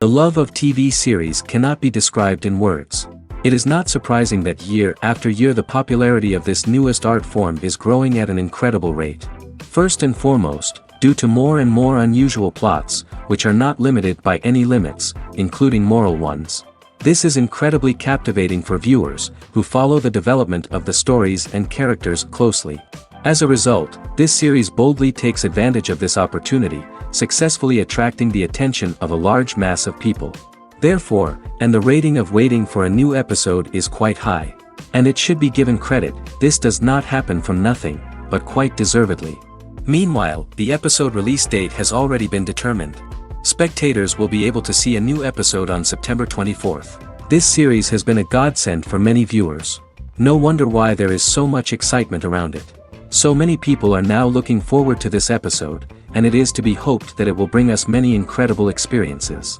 The love of TV series cannot be described in words. It is not surprising that year after year the popularity of this newest art form is growing at an incredible rate. First and foremost, due to more and more unusual plots, which are not limited by any limits, including moral ones. This is incredibly captivating for viewers, who follow the development of the stories and characters closely. As a result, this series boldly takes advantage of this opportunity, successfully attracting the attention of a large mass of people. Therefore, and the rating of waiting for a new episode is quite high. And it should be given credit, this does not happen from nothing, but quite deservedly. Meanwhile, the episode release date has already been determined. Spectators will be able to see a new episode on September 24th. This series has been a godsend for many viewers. No wonder why there is so much excitement around it. So many people are now looking forward to this episode, and it is to be hoped that it will bring us many incredible experiences.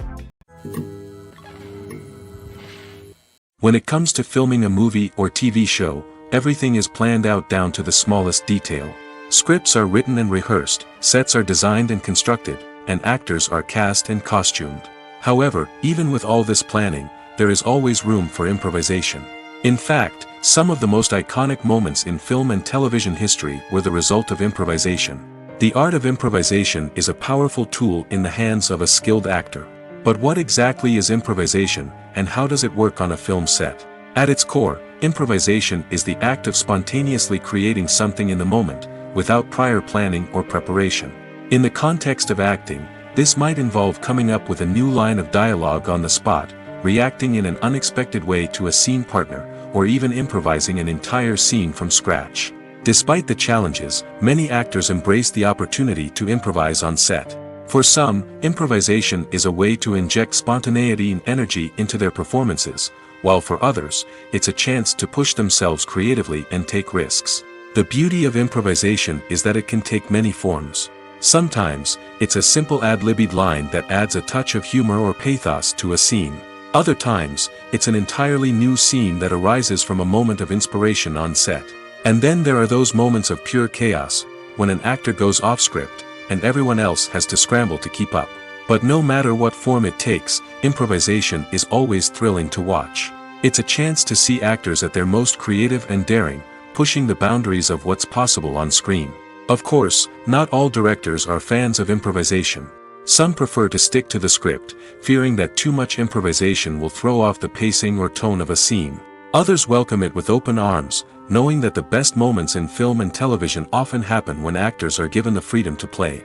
When it comes to filming a movie or TV show, everything is planned out down to the smallest detail. Scripts are written and rehearsed, sets are designed and constructed, and actors are cast and costumed. However, even with all this planning, there is always room for improvisation. In fact, some of the most iconic moments in film and television history were the result of improvisation. The art of improvisation is a powerful tool in the hands of a skilled actor. But what exactly is improvisation, and how does it work on a film set? At its core, improvisation is the act of spontaneously creating something in the moment, without prior planning or preparation. In the context of acting, this might involve coming up with a new line of dialogue on the spot, reacting in an unexpected way to a scene partner, or even improvising an entire scene from scratch. Despite the challenges, many actors embrace the opportunity to improvise on set. For some, improvisation is a way to inject spontaneity and energy into their performances, while for others, it's a chance to push themselves creatively and take risks. The beauty of improvisation is that it can take many forms. Sometimes, it's a simple ad-libbed line that adds a touch of humor or pathos to a scene. Other times, it's an entirely new scene that arises from a moment of inspiration on set. And then there are those moments of pure chaos, when an actor goes off script, and everyone else has to scramble to keep up. But no matter what form it takes, improvisation is always thrilling to watch. It's a chance to see actors at their most creative and daring, pushing the boundaries of what's possible on screen. Of course, not all directors are fans of improvisation. Some prefer to stick to the script, fearing that too much improvisation will throw off the pacing or tone of a scene. Others welcome it with open arms, knowing that the best moments in film and television often happen when actors are given the freedom to play.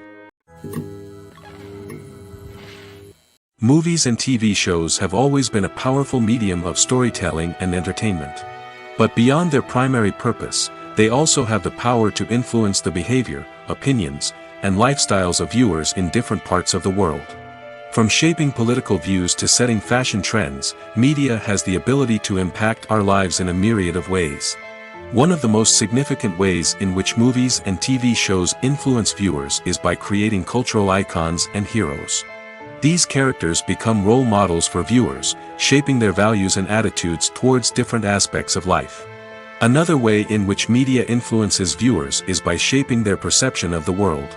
Movies and TV shows have always been a powerful medium of storytelling and entertainment. But beyond their primary purpose, they also have the power to influence the behavior, opinions, and lifestyles of viewers in different parts of the world. From shaping political views to setting fashion trends, media has the ability to impact our lives in a myriad of ways. One of the most significant ways in which movies and TV shows influence viewers is by creating cultural icons and heroes. These characters become role models for viewers, shaping their values and attitudes towards different aspects of life. Another way in which media influences viewers is by shaping their perception of the world.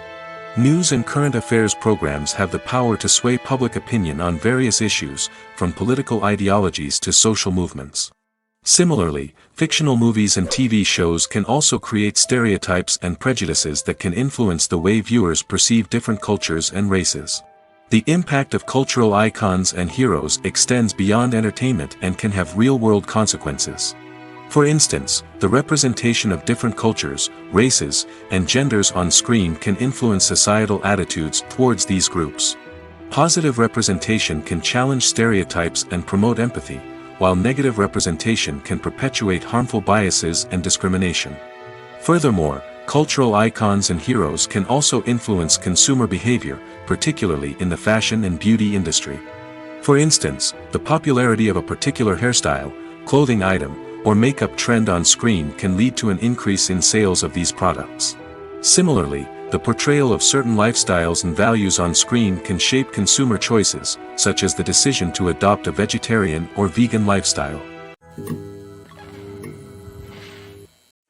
News and current affairs programs have the power to sway public opinion on various issues, from political ideologies to social movements. Similarly, fictional movies and TV shows can also create stereotypes and prejudices that can influence the way viewers perceive different cultures and races. The impact of cultural icons and heroes extends beyond entertainment and can have real-world consequences. For instance, the representation of different cultures, races, and genders on screen can influence societal attitudes towards these groups. Positive representation can challenge stereotypes and promote empathy, while negative representation can perpetuate harmful biases and discrimination. Furthermore, cultural icons and heroes can also influence consumer behavior, particularly in the fashion and beauty industry. For instance, the popularity of a particular hairstyle, clothing item, or makeup trend on screen can lead to an increase in sales of these products. Similarly, the portrayal of certain lifestyles and values on screen can shape consumer choices, such as the decision to adopt a vegetarian or vegan lifestyle.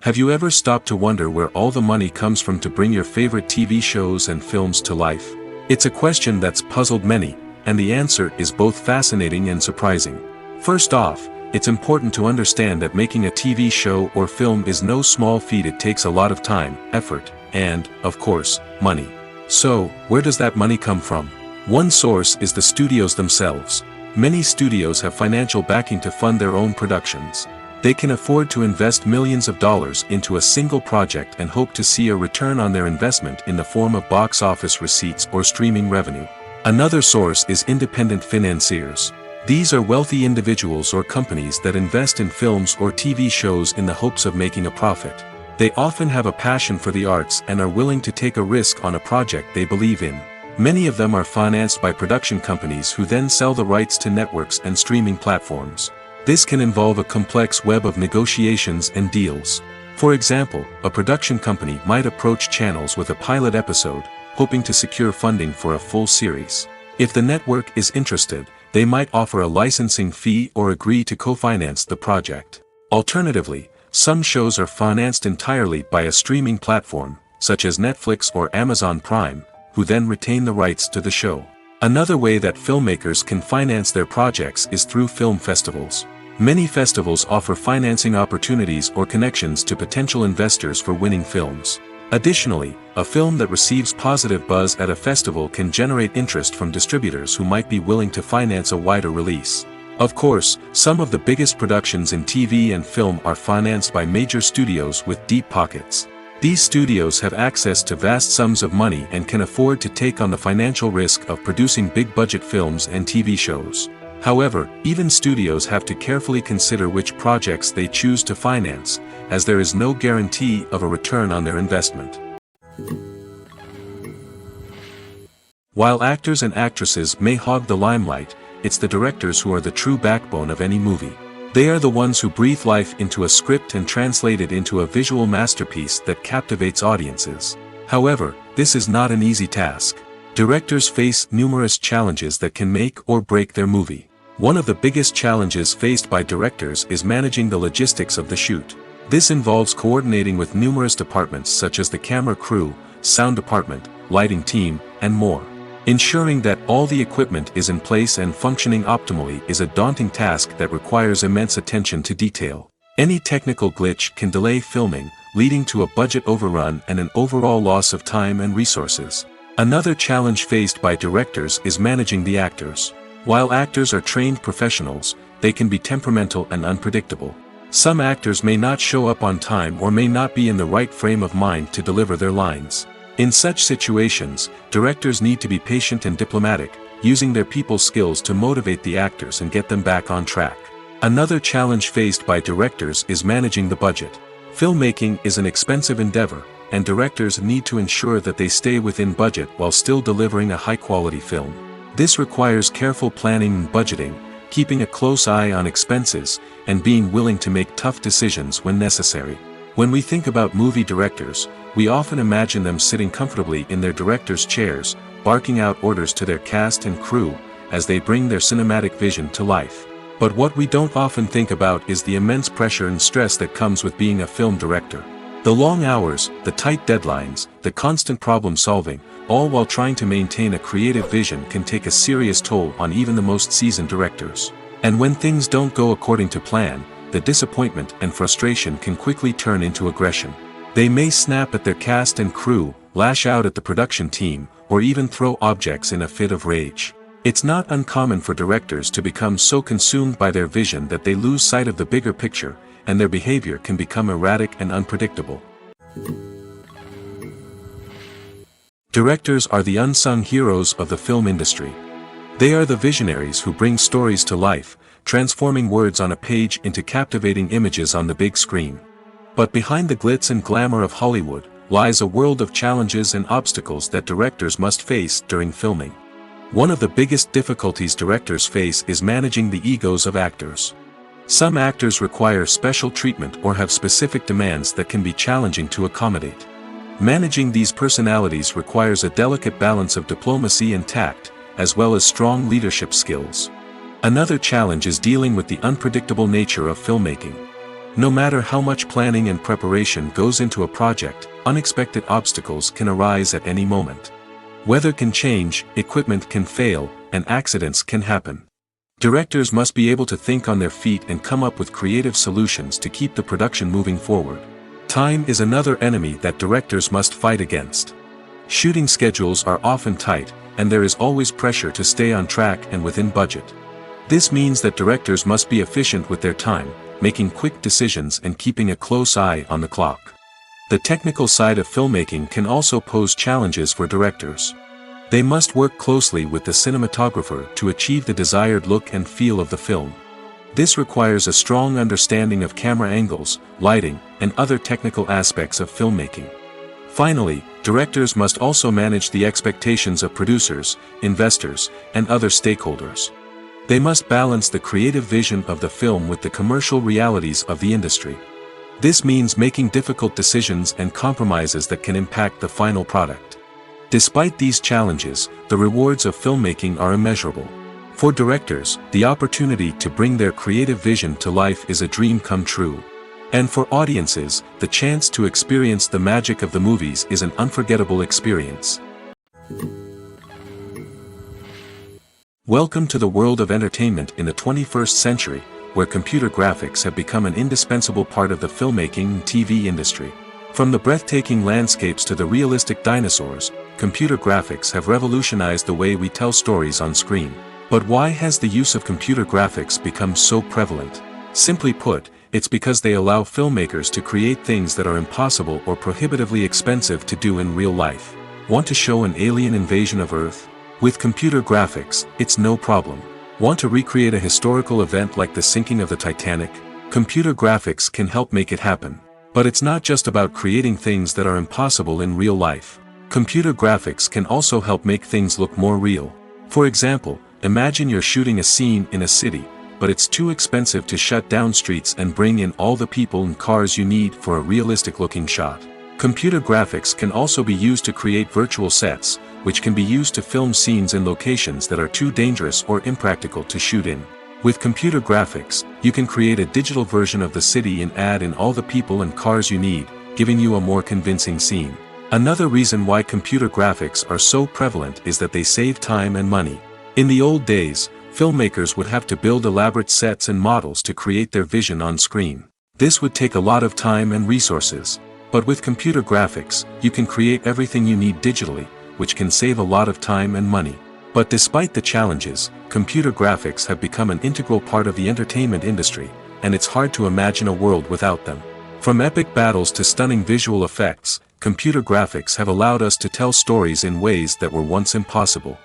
Have you ever stopped to wonder where all the money comes from to bring your favorite TV shows and films to life? It's a question that's puzzled many, And the answer is both fascinating and surprising. First off, it's important to understand that making a TV show or film is no small feat. It takes a lot of time, effort, and, of course, money. So, where does that money come from? One source is the studios themselves. Many studios have financial backing to fund their own productions. They can afford to invest millions of dollars into a single project and hope to see a return on their investment in the form of box office receipts or streaming revenue. Another source is independent financiers. These are wealthy individuals or companies that invest in films or TV shows in the hopes of making a profit. They often have a passion for the arts and are willing to take a risk on a project they believe in. Many of them are financed by production companies who then sell the rights to networks and streaming platforms. This can involve a complex web of negotiations and deals. For example, a production company might approach channels with a pilot episode, hoping to secure funding for a full series. If the network is interested, they might offer a licensing fee or agree to co-finance the project. Alternatively, some shows are financed entirely by a streaming platform, such as Netflix or Amazon Prime, who then retain the rights to the show. Another way that filmmakers can finance their projects is through film festivals. Many festivals offer financing opportunities or connections to potential investors for winning films. Additionally, a film that receives positive buzz at a festival can generate interest from distributors who might be willing to finance a wider release. Of course, some of the biggest productions in TV and film are financed by major studios with deep pockets. These studios have access to vast sums of money and can afford to take on the financial risk of producing big-budget films and TV shows. However, even studios have to carefully consider which projects they choose to finance, as there is no guarantee of a return on their investment. While actors and actresses may hog the limelight, it's the directors who are the true backbone of any movie. They are the ones who breathe life into a script and translate it into a visual masterpiece that captivates audiences. However, this is not an easy task. Directors face numerous challenges that can make or break their movie. One of the biggest challenges faced by directors is managing the logistics of the shoot. This involves coordinating with numerous departments such as the camera crew, sound department, lighting team, and more. Ensuring that all the equipment is in place and functioning optimally is a daunting task that requires immense attention to detail. Any technical glitch can delay filming, leading to a budget overrun and an overall loss of time and resources. Another challenge faced by directors is managing the actors. While actors are trained professionals, they can be temperamental and unpredictable. Some actors may not show up on time or may not be in the right frame of mind to deliver their lines. In such situations, directors need to be patient and diplomatic, using their people skills to motivate the actors and get them back on track. Another challenge faced by directors is managing the budget. Filmmaking is an expensive endeavor, and directors need to ensure that they stay within budget while still delivering a high-quality film. This requires careful planning and budgeting, keeping a close eye on expenses, and being willing to make tough decisions when necessary. When we think about movie directors, we often imagine them sitting comfortably in their director's chairs, barking out orders to their cast and crew, as they bring their cinematic vision to life. But what we don't often think about is the immense pressure and stress that comes with being a film director. The long hours, the tight deadlines, the constant problem solving, all while trying to maintain a creative vision can take a serious toll on even the most seasoned directors. And when things don't go according to plan, the disappointment and frustration can quickly turn into aggression. They may snap at their cast and crew, lash out at the production team, or even throw objects in a fit of rage. It's not uncommon for directors to become so consumed by their vision that they lose sight of the bigger picture, and their behavior can become erratic and unpredictable. Directors are the unsung heroes of the film industry. They are the visionaries who bring stories to life, transforming words on a page into captivating images on the big screen. But behind the glitz and glamour of Hollywood lies a world of challenges and obstacles that directors must face during filming. One of the biggest difficulties directors face is managing the egos of actors. Some actors require special treatment or have specific demands that can be challenging to accommodate. Managing these personalities requires a delicate balance of diplomacy and tact, as well as strong leadership skills. Another challenge is dealing with the unpredictable nature of filmmaking. No matter how much planning and preparation goes into a project, unexpected obstacles can arise at any moment. Weather can change, equipment can fail, and accidents can happen. Directors must be able to think on their feet and come up with creative solutions to keep the production moving forward. Time is another enemy that directors must fight against. Shooting schedules are often tight, and there is always pressure to stay on track and within budget. This means that directors must be efficient with their time, making quick decisions and keeping a close eye on the clock. The technical side of filmmaking can also pose challenges for directors. They must work closely with the cinematographer to achieve the desired look and feel of the film. This requires a strong understanding of camera angles, lighting, and other technical aspects of filmmaking. Finally, directors must also manage the expectations of producers, investors, and other stakeholders. They must balance the creative vision of the film with the commercial realities of the industry. This means making difficult decisions and compromises that can impact the final product. Despite these challenges, the rewards of filmmaking are immeasurable. For directors, the opportunity to bring their creative vision to life is a dream come true. And for audiences, the chance to experience the magic of the movies is an unforgettable experience. Welcome to the world of entertainment in the 21st century, where computer graphics have become an indispensable part of the filmmaking and TV industry. From the breathtaking landscapes to the realistic dinosaurs, computer graphics have revolutionized the way we tell stories on screen. But why has the use of computer graphics become so prevalent? Simply put, it's because they allow filmmakers to create things that are impossible or prohibitively expensive to do in real life. Want to show an alien invasion of Earth? With computer graphics, it's no problem. Want to recreate a historical event like the sinking of the Titanic? Computer graphics can help make it happen. But it's not just about creating things that are impossible in real life. Computer graphics can also help make things look more real. For example, imagine you're shooting a scene in a city, but it's too expensive to shut down streets and bring in all the people and cars you need for a realistic-looking shot. Computer graphics can also be used to create virtual sets, which can be used to film scenes in locations that are too dangerous or impractical to shoot in. With computer graphics, you can create a digital version of the city and add in all the people and cars you need, giving you a more convincing scene. Another reason why computer graphics are so prevalent is that they save time and money. In the old days, filmmakers would have to build elaborate sets and models to create their vision on screen. This would take a lot of time and resources. But with computer graphics, you can create everything you need digitally, which can save a lot of time and money. But despite the challenges, computer graphics have become an integral part of the entertainment industry, and it's hard to imagine a world without them. From epic battles to stunning visual effects, computer graphics have allowed us to tell stories in ways that were once impossible.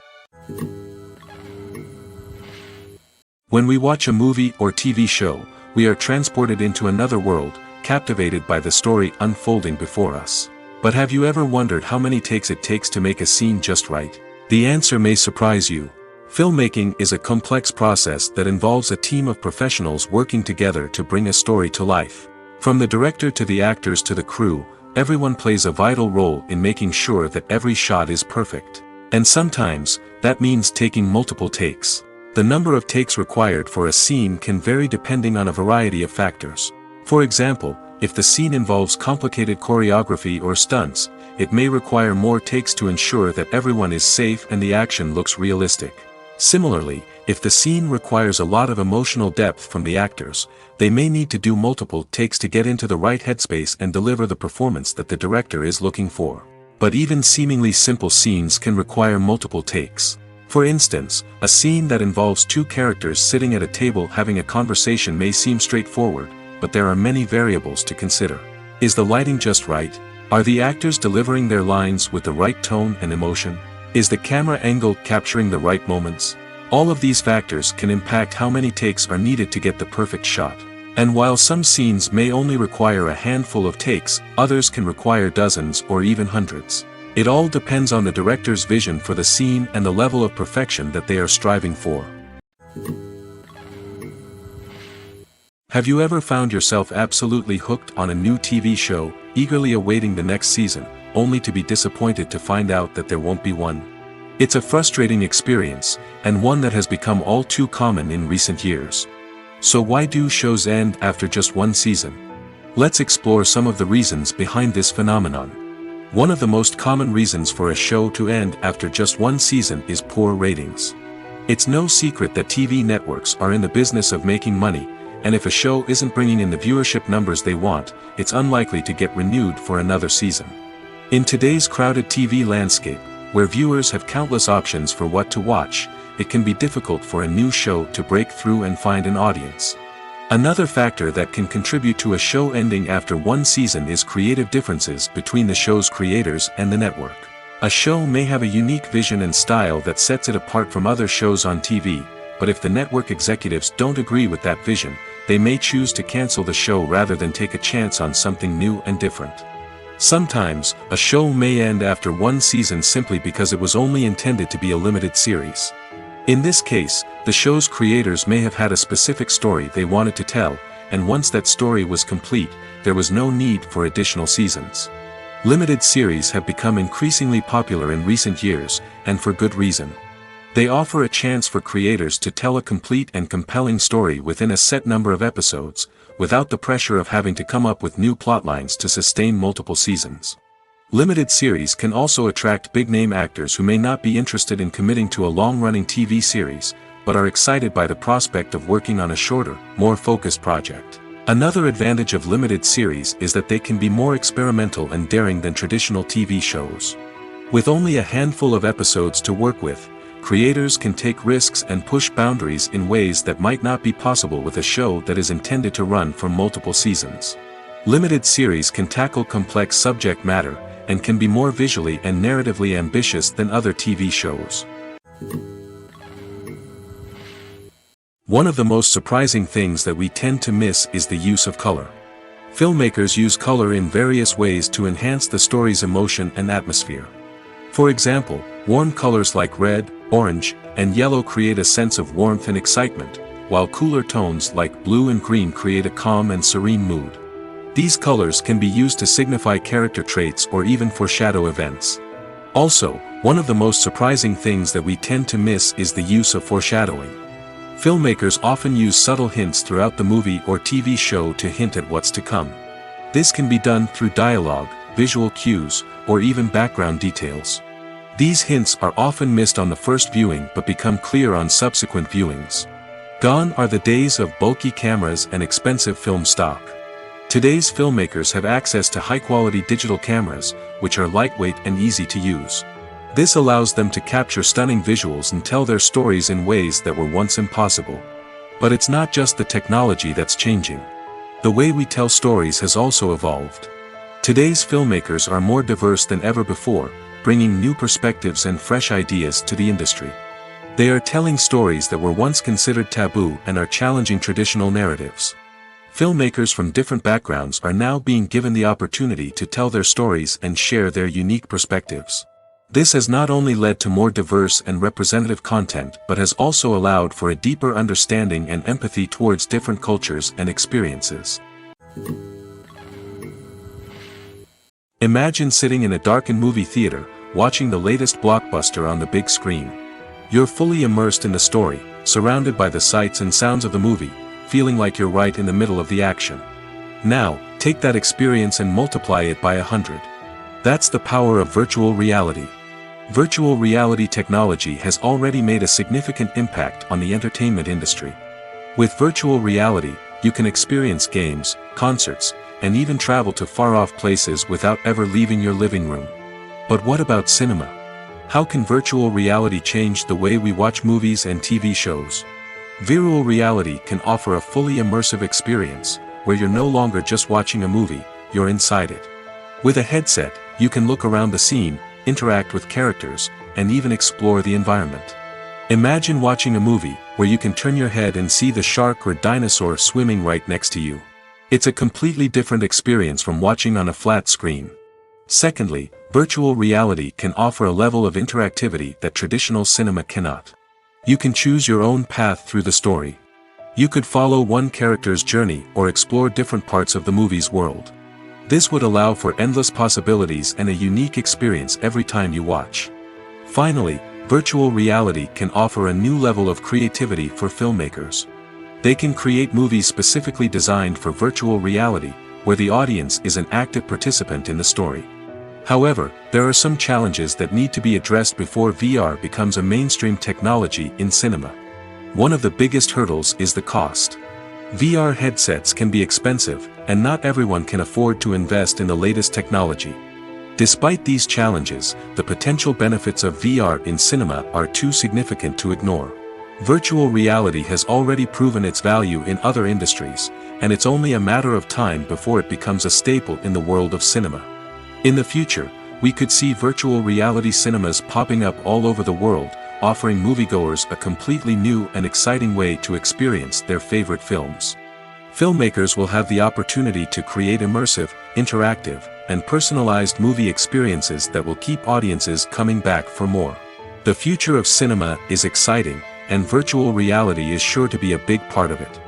When we watch a movie or TV show, we are transported into another world, captivated by the story unfolding before us. But have you ever wondered how many takes it takes to make a scene just right? The answer may surprise you. Filmmaking is a complex process that involves a team of professionals working together to bring a story to life. From the director to the actors to the crew, everyone plays a vital role in making sure that every shot is perfect. And sometimes, that means taking multiple takes. The number of takes required for a scene can vary depending on a variety of factors. For example, if the scene involves complicated choreography or stunts, it may require more takes to ensure that everyone is safe and the action looks realistic. Similarly, if the scene requires a lot of emotional depth from the actors, they may need to do multiple takes to get into the right headspace and deliver the performance that the director is looking for. But even seemingly simple scenes can require multiple takes. For instance, a scene that involves two characters sitting at a table having a conversation may seem straightforward, but there are many variables to consider. Is the lighting just right? Are the actors delivering their lines with the right tone and emotion? Is the camera angle capturing the right moments? All of these factors can impact how many takes are needed to get the perfect shot. And while some scenes may only require a handful of takes, others can require dozens or even hundreds. It all depends on the director's vision for the scene and the level of perfection that they are striving for. Have you ever found yourself absolutely hooked on a new TV show, eagerly awaiting the next season, only to be disappointed to find out that there won't be one? It's a frustrating experience, and one that has become all too common in recent years. So why do shows end after just one season? Let's explore some of the reasons behind this phenomenon. One of the most common reasons for a show to end after just one season is poor ratings. It's no secret that TV networks are in the business of making money, and if a show isn't bringing in the viewership numbers they want, it's unlikely to get renewed for another season. In today's crowded TV landscape, where viewers have countless options for what to watch, it can be difficult for a new show to break through and find an audience. Another factor that can contribute to a show ending after one season is creative differences between the show's creators and the network. A show may have a unique vision and style that sets it apart from other shows on TV, but if the network executives don't agree with that vision, they may choose to cancel the show rather than take a chance on something new and different. Sometimes, a show may end after one season simply because it was only intended to be a limited series. In this case, the show's creators may have had a specific story they wanted to tell, and once that story was complete, there was no need for additional seasons. Limited series have become increasingly popular in recent years, and for good reason. They offer a chance for creators to tell a complete and compelling story within a set number of episodes, without the pressure of having to come up with new plotlines to sustain multiple seasons. Limited series can also attract big-name actors who may not be interested in committing to a long-running TV series, but are excited by the prospect of working on a shorter, more focused project. Another advantage of limited series is that they can be more experimental and daring than traditional TV shows. With only a handful of episodes to work with, creators can take risks and push boundaries in ways that might not be possible with a show that is intended to run for multiple seasons. Limited series can tackle complex subject matter, and can be more visually and narratively ambitious than other TV shows. One of the most surprising things that we tend to miss is the use of color. Filmmakers use color in various ways to enhance the story's emotion and atmosphere. For example, warm colors like red, orange, and yellow create a sense of warmth and excitement, while cooler tones like blue and green create a calm and serene mood. These colors can be used to signify character traits or even foreshadow events. Also, one of the most surprising things that we tend to miss is the use of foreshadowing. Filmmakers often use subtle hints throughout the movie or TV show to hint at what's to come. This can be done through dialogue, visual cues, or even background details. These hints are often missed on the first viewing but become clear on subsequent viewings. Gone are the days of bulky cameras and expensive film stock. Today's filmmakers have access to high-quality digital cameras, which are lightweight and easy to use. This allows them to capture stunning visuals and tell their stories in ways that were once impossible. But it's not just the technology that's changing. The way we tell stories has also evolved. Today's filmmakers are more diverse than ever before, bringing new perspectives and fresh ideas to the industry. They are telling stories that were once considered taboo and are challenging traditional narratives. Filmmakers from different backgrounds are now being given the opportunity to tell their stories and share their unique perspectives. This has not only led to more diverse and representative content but has also allowed for a deeper understanding and empathy towards different cultures and experiences. Imagine sitting in a darkened movie theater, watching the latest blockbuster on the big screen. You're fully immersed in the story, surrounded by the sights and sounds of the movie, feeling like you're right in the middle of the action. Now, take that experience and multiply it by 100. That's the power of virtual reality. Virtual reality technology has already made a significant impact on the entertainment industry. With virtual reality, you can experience games, concerts, and even travel to far-off places without ever leaving your living room. But what about cinema? How can virtual reality change the way we watch movies and TV shows? Virtual reality can offer a fully immersive experience, where you're no longer just watching a movie, you're inside it. With a headset, you can look around the scene, interact with characters, and even explore the environment. Imagine watching a movie, where you can turn your head and see the shark or dinosaur swimming right next to you. It's a completely different experience from watching on a flat screen. Secondly, virtual reality can offer a level of interactivity that traditional cinema cannot. You can choose your own path through the story. You could follow one character's journey or explore different parts of the movie's world. This would allow for endless possibilities and a unique experience every time you watch. Finally, virtual reality can offer a new level of creativity for filmmakers. They can create movies specifically designed for virtual reality, where the audience is an active participant in the story. However, there are some challenges that need to be addressed before VR becomes a mainstream technology in cinema. One of the biggest hurdles is the cost. VR headsets can be expensive, and not everyone can afford to invest in the latest technology. Despite these challenges, the potential benefits of VR in cinema are too significant to ignore. Virtual reality has already proven its value in other industries, and it's only a matter of time before it becomes a staple in the world of cinema. In the future, we could see virtual reality cinemas popping up all over the world, offering moviegoers a completely new and exciting way to experience their favorite films. Filmmakers will have the opportunity to create immersive, interactive, and personalized movie experiences that will keep audiences coming back for more. The future of cinema is exciting, and virtual reality is sure to be a big part of it.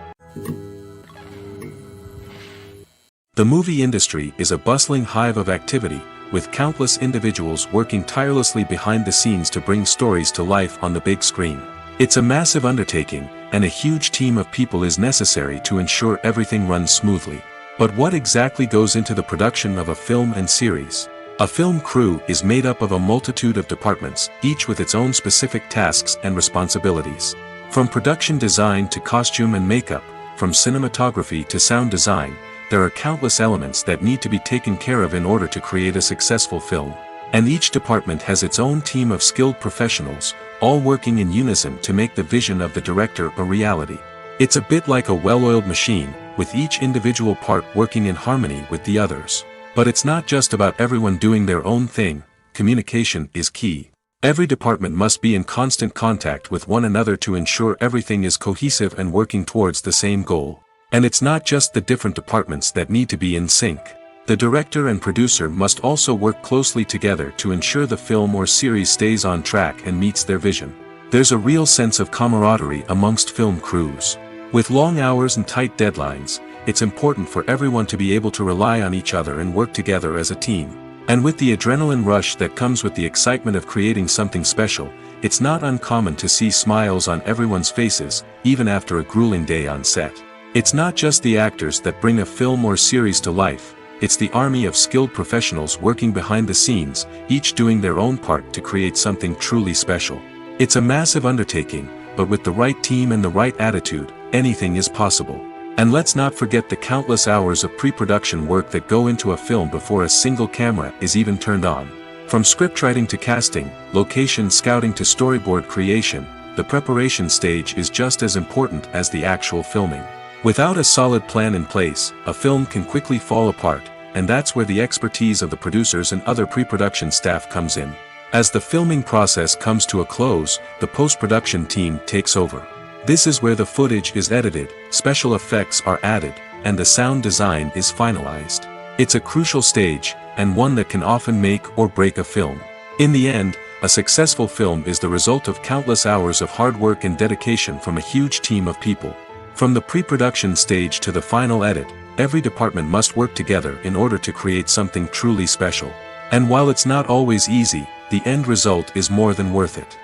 The movie industry is a bustling hive of activity, with countless individuals working tirelessly behind the scenes to bring stories to life on the big screen. It's a massive undertaking, and a huge team of people is necessary to ensure everything runs smoothly. But what exactly goes into the production of a film and series? A film crew is made up of a multitude of departments, each with its own specific tasks and responsibilities. From production design to costume and makeup, from cinematography to sound design, there are countless elements that need to be taken care of in order to create a successful film. And each department has its own team of skilled professionals, all working in unison to make the vision of the director a reality. It's a bit like a well-oiled machine, with each individual part working in harmony with the others. But it's not just about everyone doing their own thing. Communication is key. Every department must be in constant contact with one another to ensure everything is cohesive and working towards the same goal. And it's not just the different departments that need to be in sync. The director and producer must also work closely together to ensure the film or series stays on track and meets their vision. There's a real sense of camaraderie amongst film crews. With long hours and tight deadlines, it's important for everyone to be able to rely on each other and work together as a team. And with the adrenaline rush that comes with the excitement of creating something special, it's not uncommon to see smiles on everyone's faces, even after a grueling day on set. It's not just the actors that bring a film or series to life, it's the army of skilled professionals working behind the scenes, each doing their own part to create something truly special. It's a massive undertaking, but with the right team and the right attitude, anything is possible. And let's not forget the countless hours of pre-production work that go into a film before a single camera is even turned on. From scriptwriting to casting, location scouting to storyboard creation, the preparation stage is just as important as the actual filming. Without a solid plan in place, a film can quickly fall apart, and that's where the expertise of the producers and other pre-production staff comes in. As the filming process comes to a close, the post-production team takes over. This is where the footage is edited, special effects are added, and the sound design is finalized. It's a crucial stage, and one that can often make or break a film. In the end, a successful film is the result of countless hours of hard work and dedication from a huge team of people. From the pre-production stage to the final edit, every department must work together in order to create something truly special. And while it's not always easy, the end result is more than worth it.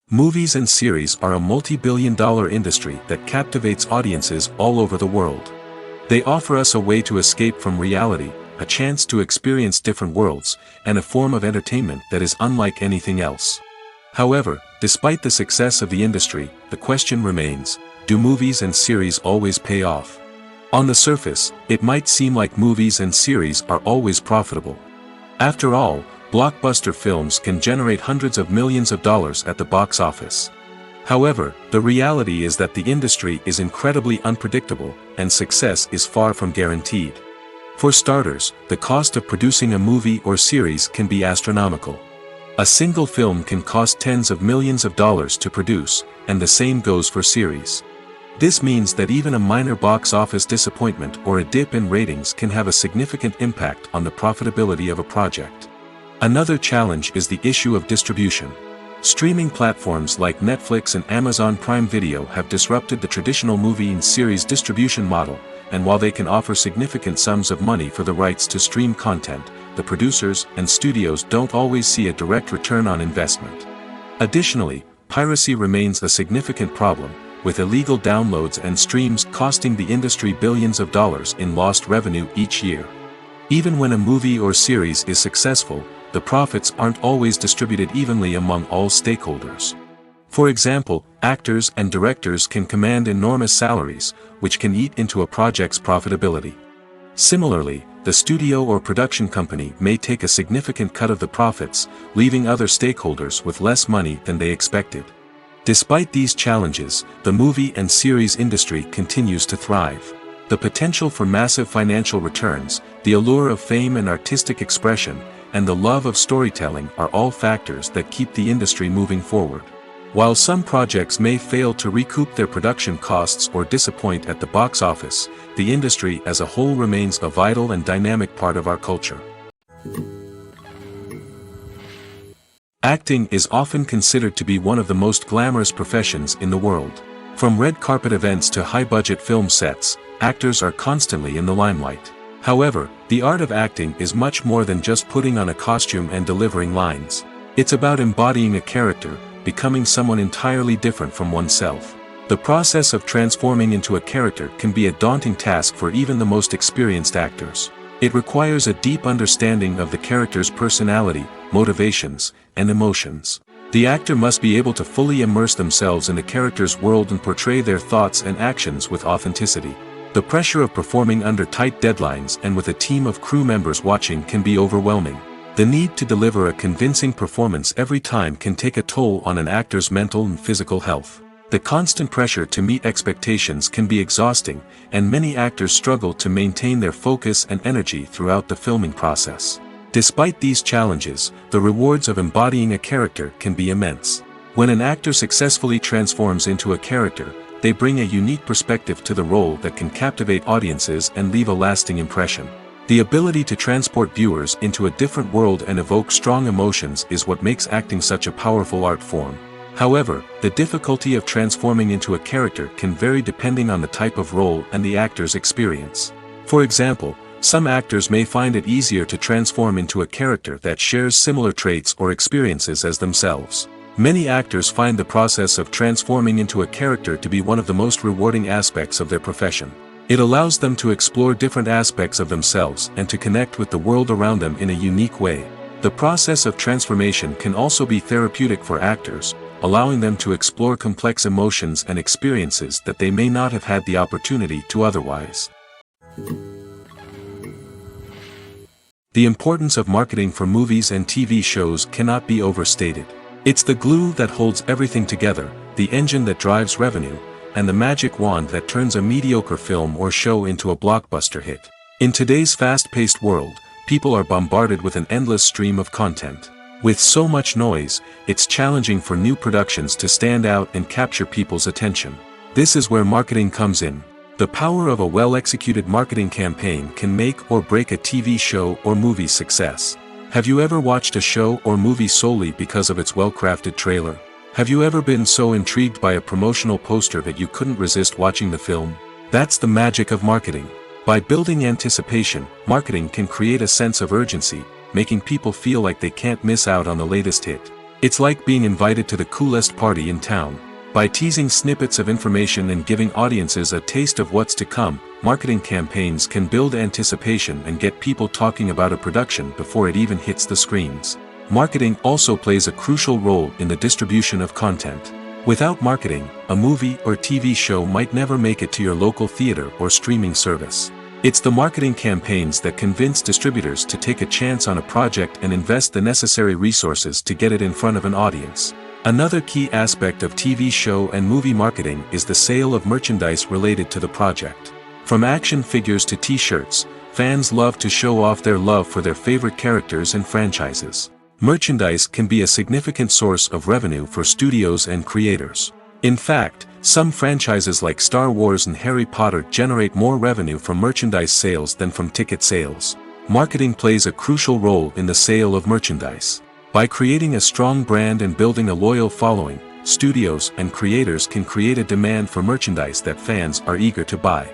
Movies and series are a multi-billion-dollar industry that captivates audiences all over the world. They offer us a way to escape from reality, a chance to experience different worlds, and a form of entertainment that is unlike anything else. However, despite the success of the industry, the question remains, do movies and series always pay off? On the surface, it might seem like movies and series are always profitable. After all, blockbuster films can generate hundreds of millions of dollars at the box office. However, the reality is that the industry is incredibly unpredictable, and success is far from guaranteed. For starters, the cost of producing a movie or series can be astronomical. A single film can cost tens of millions of dollars to produce, and the same goes for series. This means that even a minor box office disappointment or a dip in ratings can have a significant impact on the profitability of a project. Another challenge is the issue of distribution. Streaming platforms like Netflix and Amazon Prime Video have disrupted the traditional movie and series distribution model, and while they can offer significant sums of money for the rights to stream content, the producers and studios don't always see a direct return on investment. Additionally, piracy remains a significant problem, with illegal downloads and streams costing the industry billions of dollars in lost revenue each year. Even when a movie or series is successful, the profits aren't always distributed evenly among all stakeholders. For example, actors and directors can command enormous salaries, which can eat into a project's profitability. Similarly, the studio or production company may take a significant cut of the profits, leaving other stakeholders with less money than they expected. Despite these challenges, the movie and series industry continues to thrive. The potential for massive financial returns, the allure of fame and artistic expression, and the love of storytelling are all factors that keep the industry moving forward. While some projects may fail to recoup their production costs or disappoint at the box office, the industry as a whole remains a vital and dynamic part of our culture. Acting is often considered to be one of the most glamorous professions in the world. From red carpet events to high-budget film sets, actors are constantly in the limelight. However, the art of acting is much more than just putting on a costume and delivering lines. It's about embodying a character, becoming someone entirely different from oneself. The process of transforming into a character can be a daunting task for even the most experienced actors. It requires a deep understanding of the character's personality, motivations, and emotions. The actor must be able to fully immerse themselves in the character's world and portray their thoughts and actions with authenticity. The pressure of performing under tight deadlines and with a team of crew members watching can be overwhelming. The need to deliver a convincing performance every time can take a toll on an actor's mental and physical health. The constant pressure to meet expectations can be exhausting, and many actors struggle to maintain their focus and energy throughout the filming process. Despite these challenges, the rewards of embodying a character can be immense. When an actor successfully transforms into a character, they bring a unique perspective to the role that can captivate audiences and leave a lasting impression. The ability to transport viewers into a different world and evoke strong emotions is what makes acting such a powerful art form. However, the difficulty of transforming into a character can vary depending on the type of role and the actor's experience. For example, some actors may find it easier to transform into a character that shares similar traits or experiences as themselves. Many actors find the process of transforming into a character to be one of the most rewarding aspects of their profession. It allows them to explore different aspects of themselves and to connect with the world around them in a unique way. The process of transformation can also be therapeutic for actors, allowing them to explore complex emotions and experiences that they may not have had the opportunity to otherwise. The importance of marketing for movies and TV shows cannot be overstated. It's the glue that holds everything together, the engine that drives revenue, and the magic wand that turns a mediocre film or show into a blockbuster hit. In today's fast-paced world, people are bombarded with an endless stream of content. With so much noise, it's challenging for new productions to stand out and capture people's attention. This is where marketing comes in. The power of a well-executed marketing campaign can make or break a TV show or movie's success. Have you ever watched a show or movie solely because of its well-crafted trailer? Have you ever been so intrigued by a promotional poster that you couldn't resist watching the film? That's the magic of marketing. By building anticipation, marketing can create a sense of urgency, making people feel like they can't miss out on the latest hit. It's like being invited to the coolest party in town. By teasing snippets of information and giving audiences a taste of what's to come, marketing campaigns can build anticipation and get people talking about a production before it even hits the screens. Marketing also plays a crucial role in the distribution of content. Without marketing, a movie or TV show might never make it to your local theater or streaming service. It's the marketing campaigns that convince distributors to take a chance on a project and invest the necessary resources to get it in front of an audience. Another key aspect of TV show and movie marketing is the sale of merchandise related to the project. From action figures to t-shirts, fans love to show off their love for their favorite characters and franchises. Merchandise can be a significant source of revenue for studios and creators. In fact, some franchises like Star Wars and Harry Potter generate more revenue from merchandise sales than from ticket sales. Marketing plays a crucial role in the sale of merchandise. By creating a strong brand and building a loyal following, studios and creators can create a demand for merchandise that fans are eager to buy.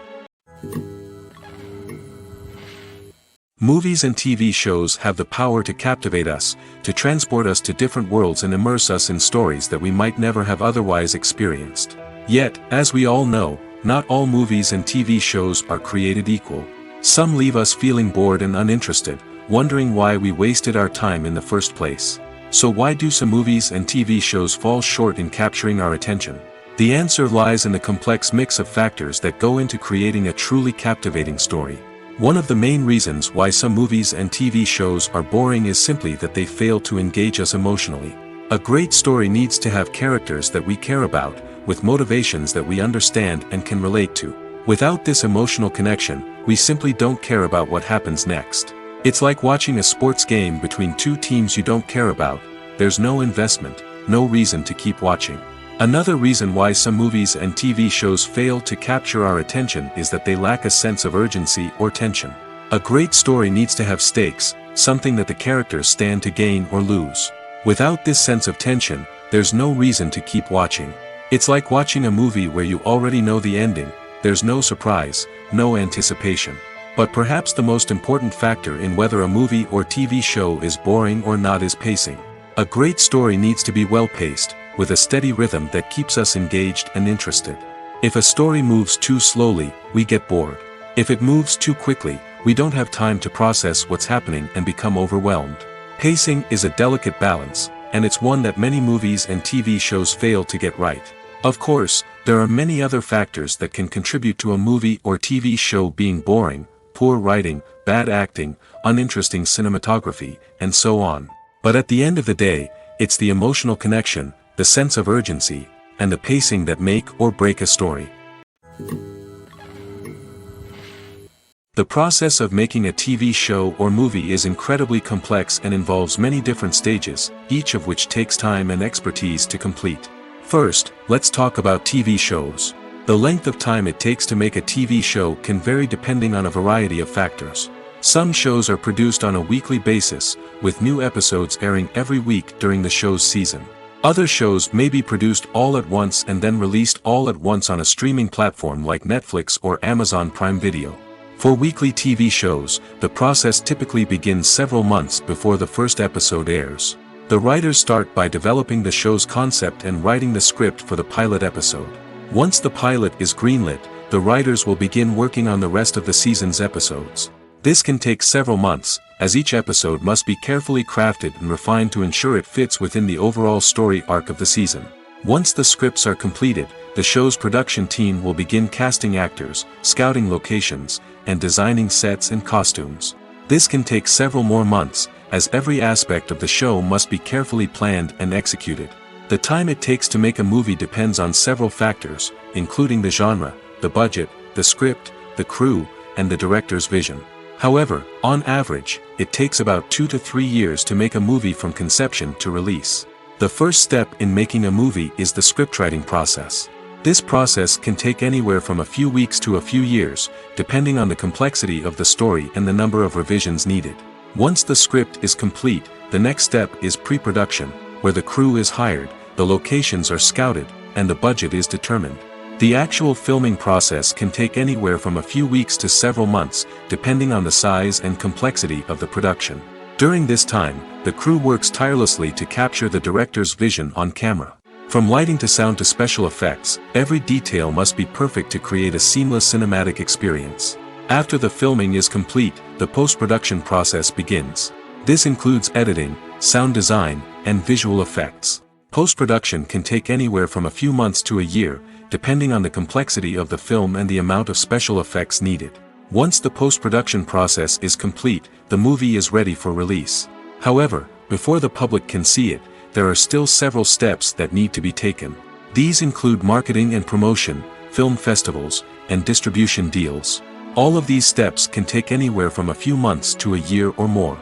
Movies and TV shows have the power to captivate us, to transport us to different worlds and immerse us in stories that we might never have otherwise experienced. Yet, as we all know, not all movies and TV shows are created equal. Some leave us feeling bored and uninterested, wondering why we wasted our time in the first place. So why do some movies and TV shows fall short in capturing our attention? The answer lies in the complex mix of factors that go into creating a truly captivating story. One of the main reasons why some movies and TV shows are boring is simply that they fail to engage us emotionally. A great story needs to have characters that we care about, with motivations that we understand and can relate to. Without this emotional connection, we simply don't care about what happens next. It's like watching a sports game between two teams you don't care about. There's no investment, no reason to keep watching. Another reason why some movies and TV shows fail to capture our attention is that they lack a sense of urgency or tension. A great story needs to have stakes, something that the characters stand to gain or lose. Without this sense of tension, there's no reason to keep watching. It's like watching a movie where you already know the ending. There's no surprise, no anticipation. But perhaps the most important factor in whether a movie or TV show is boring or not is pacing. A great story needs to be well-paced, with a steady rhythm that keeps us engaged and interested. If a story moves too slowly, we get bored. If it moves too quickly, we don't have time to process what's happening and become overwhelmed. Pacing is a delicate balance, and it's one that many movies and TV shows fail to get right. Of course, there are many other factors that can contribute to a movie or TV show being boring: poor writing, bad acting, uninteresting cinematography, and so on. But at the end of the day, it's the emotional connection, the sense of urgency, and the pacing that make or break a story. The process of making a TV show or movie is incredibly complex and involves many different stages, each of which takes time and expertise to complete. First, let's talk about TV shows. The length of time it takes to make a TV show can vary depending on a variety of factors. Some shows are produced on a weekly basis, with new episodes airing every week during the show's season. Other shows may be produced all at once and then released all at once on a streaming platform like Netflix or Amazon Prime Video. For weekly TV shows, the process typically begins several months before the first episode airs. The writers start by developing the show's concept and writing the script for the pilot episode. Once the pilot is greenlit, the writers will begin working on the rest of the season's episodes. This can take several months, as each episode must be carefully crafted and refined to ensure it fits within the overall story arc of the season. Once the scripts are completed, the show's production team will begin casting actors, scouting locations, and designing sets and costumes. This can take several more months, as every aspect of the show must be carefully planned and executed. The time it takes to make a movie depends on several factors, including the genre, the budget, the script, the crew, and the director's vision. However, on average, it takes about 2 to 3 years to make a movie from conception to release. The first step in making a movie is the scriptwriting process. This process can take anywhere from a few weeks to a few years, depending on the complexity of the story and the number of revisions needed. Once the script is complete, the next step is pre-production, where the crew is hired, the locations are scouted, and the budget is determined. The actual filming process can take anywhere from a few weeks to several months, depending on the size and complexity of the production. During this time, the crew works tirelessly to capture the director's vision on camera. From lighting to sound to special effects, every detail must be perfect to create a seamless cinematic experience. After the filming is complete, the post-production process begins. This includes editing, sound design, and visual effects. Post-production can take anywhere from a few months to a year, depending on the complexity of the film and the amount of special effects needed. Once the post-production process is complete, the movie is ready for release. However, before the public can see it, there are still several steps that need to be taken. These include marketing and promotion, film festivals, and distribution deals. All of these steps can take anywhere from a few months to a year or more.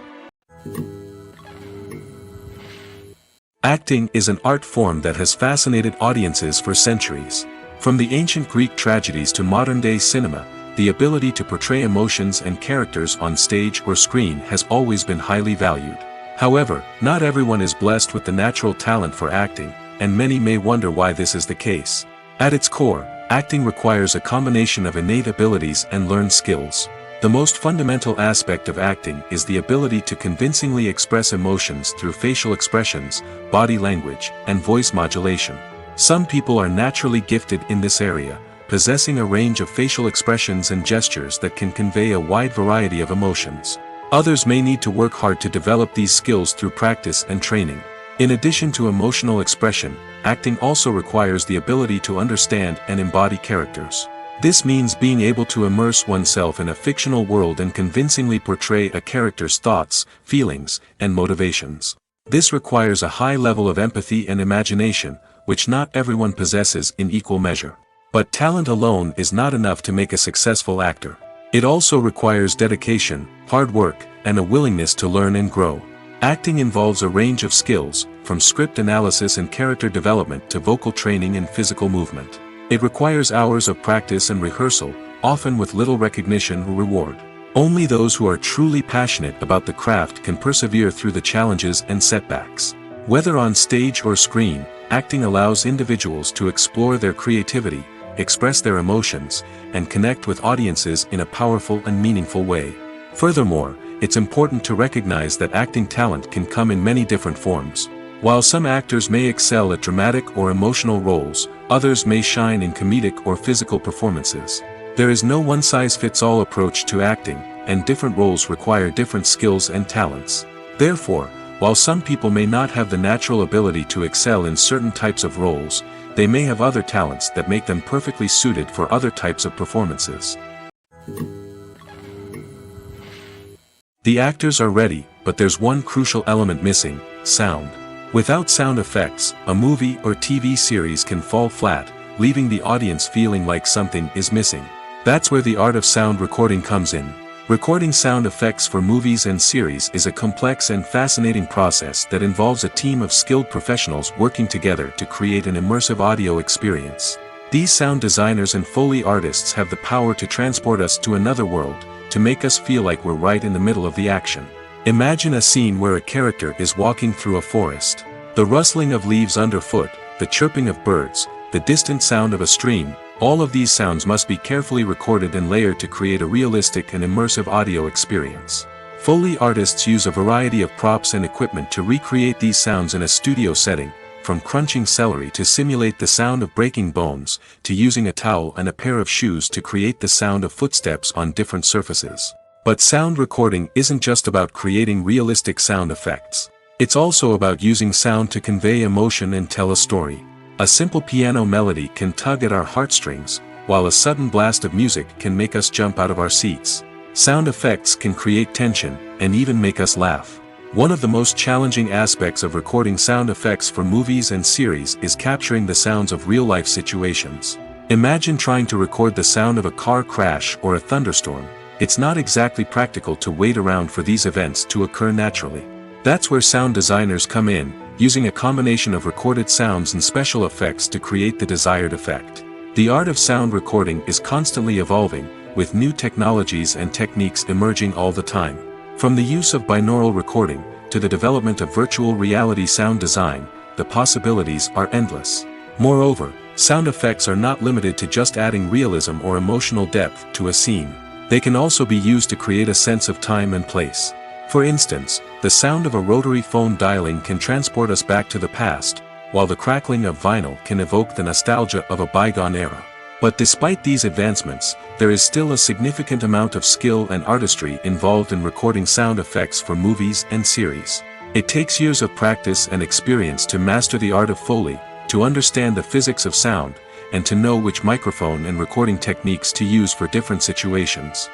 Acting is an art form that has fascinated audiences for centuries. From the ancient Greek tragedies to modern-day cinema, the ability to portray emotions and characters on stage or screen has always been highly valued. However, not everyone is blessed with the natural talent for acting, and many may wonder why this is the case. At its core, acting requires a combination of innate abilities and learned skills. The most fundamental aspect of acting is the ability to convincingly express emotions through facial expressions, body language, and voice modulation. Some people are naturally gifted in this area, possessing a range of facial expressions and gestures that can convey a wide variety of emotions. Others may need to work hard to develop these skills through practice and training. In addition to emotional expression, acting also requires the ability to understand and embody characters. This means being able to immerse oneself in a fictional world and convincingly portray a character's thoughts, feelings, and motivations. This requires a high level of empathy and imagination, which not everyone possesses in equal measure. But talent alone is not enough to make a successful actor. It also requires dedication, hard work, and a willingness to learn and grow. Acting involves a range of skills, from script analysis and character development to vocal training and physical movement. It requires hours of practice and rehearsal, often with little recognition or reward. Only those who are truly passionate about the craft can persevere through the challenges and setbacks. Whether on stage or screen, acting allows individuals to explore their creativity, express their emotions, and connect with audiences in a powerful and meaningful way. Furthermore, it's important to recognize that acting talent can come in many different forms. While some actors may excel at dramatic or emotional roles, others may shine in comedic or physical performances. There is no one-size-fits-all approach to acting, and different roles require different skills and talents. Therefore, while some people may not have the natural ability to excel in certain types of roles, they may have other talents that make them perfectly suited for other types of performances. The actors are ready, but there's one crucial element missing: sound. Without sound effects, a movie or TV series can fall flat, leaving the audience feeling like something is missing. That's where the art of sound recording comes in. Recording sound effects for movies and series is a complex and fascinating process that involves a team of skilled professionals working together to create an immersive audio experience. These sound designers and Foley artists have the power to transport us to another world, to make us feel like we're right in the middle of the action. Imagine a scene where a character is walking through a forest. The rustling of leaves underfoot, the chirping of birds, the distant sound of a stream, all of these sounds must be carefully recorded and layered to create a realistic and immersive audio experience. Foley artists use a variety of props and equipment to recreate these sounds in a studio setting, from crunching celery to simulate the sound of breaking bones, to using a towel and a pair of shoes to create the sound of footsteps on different surfaces. But sound recording isn't just about creating realistic sound effects. It's also about using sound to convey emotion and tell a story. A simple piano melody can tug at our heartstrings, while a sudden blast of music can make us jump out of our seats. Sound effects can create tension, and even make us laugh. One of the most challenging aspects of recording sound effects for movies and series is capturing the sounds of real-life situations. Imagine trying to record the sound of a car crash or a thunderstorm. It's not exactly practical to wait around for these events to occur naturally. That's where sound designers come in, using a combination of recorded sounds and special effects to create the desired effect. The art of sound recording is constantly evolving, with new technologies and techniques emerging all the time. From the use of binaural recording, to the development of virtual reality sound design, the possibilities are endless. Moreover, sound effects are not limited to just adding realism or emotional depth to a scene. They can also be used to create a sense of time and place. For instance, the sound of a rotary phone dialing can transport us back to the past, while the crackling of vinyl can evoke the nostalgia of a bygone era. But despite these advancements, there is still a significant amount of skill and artistry involved in recording sound effects for movies and series. It takes years of practice and experience to master the art of Foley, to understand the physics of sound, and to know which microphone and recording techniques to use for different situations.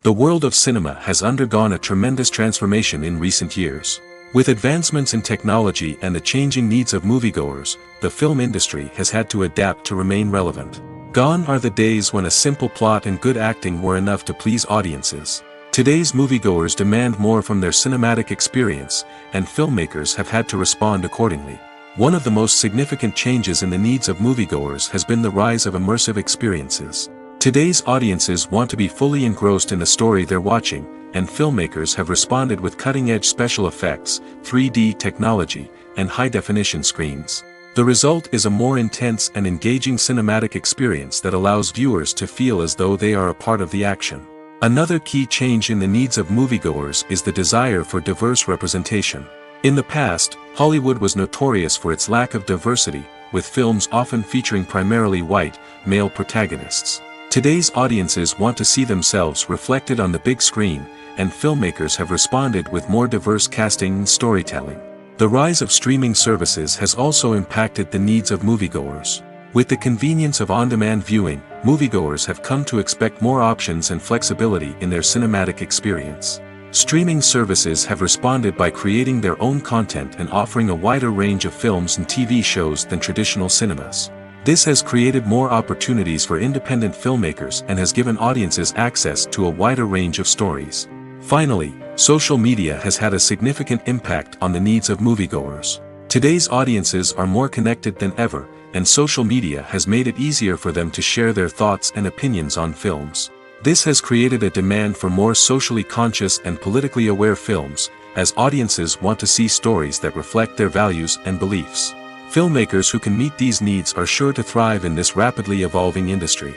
The world of cinema has undergone a tremendous transformation in recent years. With advancements in technology and the changing needs of moviegoers, the film industry has had to adapt to remain relevant. Gone are the days when a simple plot and good acting were enough to please audiences. Today's moviegoers demand more from their cinematic experience, and filmmakers have had to respond accordingly. One of the most significant changes in the needs of moviegoers has been the rise of immersive experiences. Today's audiences want to be fully engrossed in the story they're watching, and filmmakers have responded with cutting-edge special effects, 3D technology, and high-definition screens. The result is a more intense and engaging cinematic experience that allows viewers to feel as though they are a part of the action. Another key change in the needs of moviegoers is the desire for diverse representation. In the past, Hollywood was notorious for its lack of diversity, with films often featuring primarily white, male protagonists. Today's audiences want to see themselves reflected on the big screen, and filmmakers have responded with more diverse casting and storytelling. The rise of streaming services has also impacted the needs of moviegoers. With the convenience of on-demand viewing, moviegoers have come to expect more options and flexibility in their cinematic experience. Streaming services have responded by creating their own content and offering a wider range of films and TV shows than traditional cinemas. This has created more opportunities for independent filmmakers and has given audiences access to a wider range of stories. Finally, social media has had a significant impact on the needs of moviegoers. Today's audiences are more connected than ever, and social media has made it easier for them to share their thoughts and opinions on films. This has created a demand for more socially conscious and politically aware films, as audiences want to see stories that reflect their values and beliefs. Filmmakers who can meet these needs are sure to thrive in this rapidly evolving industry.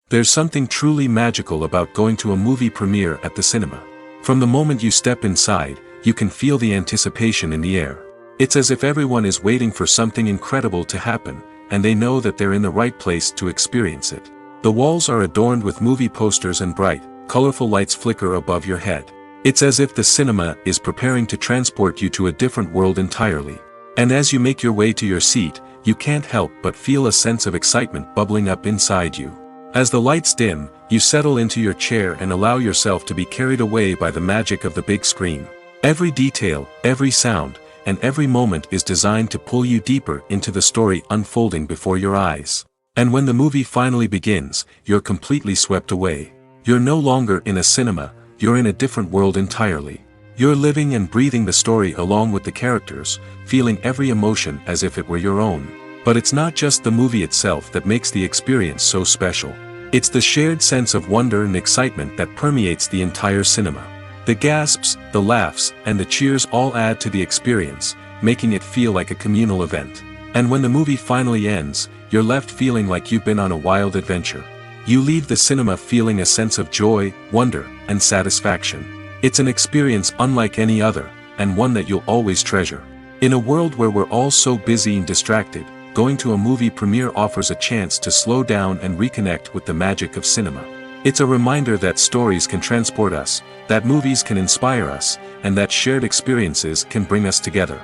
There's something truly magical about going to a movie premiere at the cinema. From the moment you step inside, you can feel the anticipation in the air. It's as if everyone is waiting for something incredible to happen, and they know that they're in the right place to experience it. The walls are adorned with movie posters and bright, colorful lights flicker above your head. It's as if the cinema is preparing to transport you to a different world entirely. And as you make your way to your seat, you can't help but feel a sense of excitement bubbling up inside you. As the lights dim, you settle into your chair and allow yourself to be carried away by the magic of the big screen. Every detail, every sound, and every moment is designed to pull you deeper into the story unfolding before your eyes. And when the movie finally begins, you're completely swept away. You're no longer in a cinema, you're in a different world entirely. You're living and breathing the story along with the characters, feeling every emotion as if it were your own. But it's not just the movie itself that makes the experience so special. It's the shared sense of wonder and excitement that permeates the entire cinema. The gasps, the laughs, and the cheers all add to the experience, making it feel like a communal event. And when the movie finally ends, you're left feeling like you've been on a wild adventure. You leave the cinema feeling a sense of joy, wonder, and satisfaction. It's an experience unlike any other, and one that you'll always treasure. In a world where we're all so busy and distracted, going to a movie premiere offers a chance to slow down and reconnect with the magic of cinema. It's a reminder that stories can transport us, that movies can inspire us, and that shared experiences can bring us together.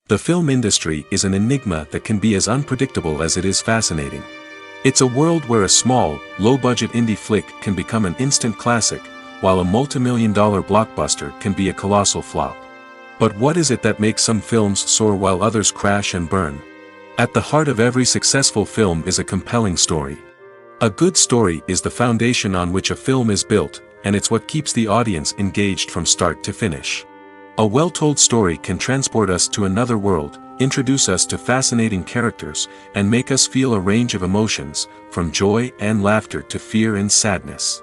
The film industry is an enigma that can be as unpredictable as it is fascinating. It's a world where a small, low-budget indie flick can become an instant classic, while a multi-million-dollar blockbuster can be a colossal flop. But what is it that makes some films soar while others crash and burn? At the heart of every successful film is a compelling story. A good story is the foundation on which a film is built, and it's what keeps the audience engaged from start to finish. A well-told story can transport us to another world, introduce us to fascinating characters, and make us feel a range of emotions, from joy and laughter to fear and sadness.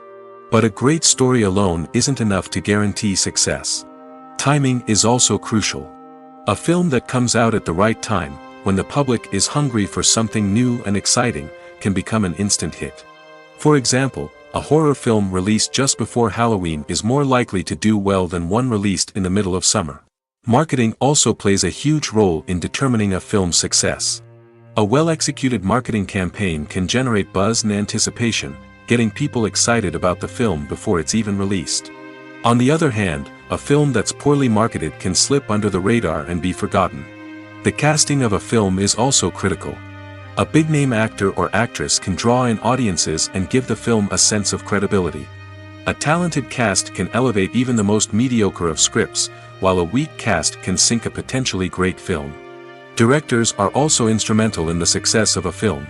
But a great story alone isn't enough to guarantee success. Timing is also crucial. A film that comes out at the right time, when the public is hungry for something new and exciting, can become an instant hit. For example, a horror film released just before Halloween is more likely to do well than one released in the middle of summer. Marketing also plays a huge role in determining a film's success. A well-executed marketing campaign can generate buzz and anticipation, getting people excited about the film before it's even released. On the other hand, a film that's poorly marketed can slip under the radar and be forgotten. The casting of a film is also critical. A big-name actor or actress can draw in audiences and give the film a sense of credibility. A talented cast can elevate even the most mediocre of scripts, while a weak cast can sink a potentially great film. Directors are also instrumental in the success of a film.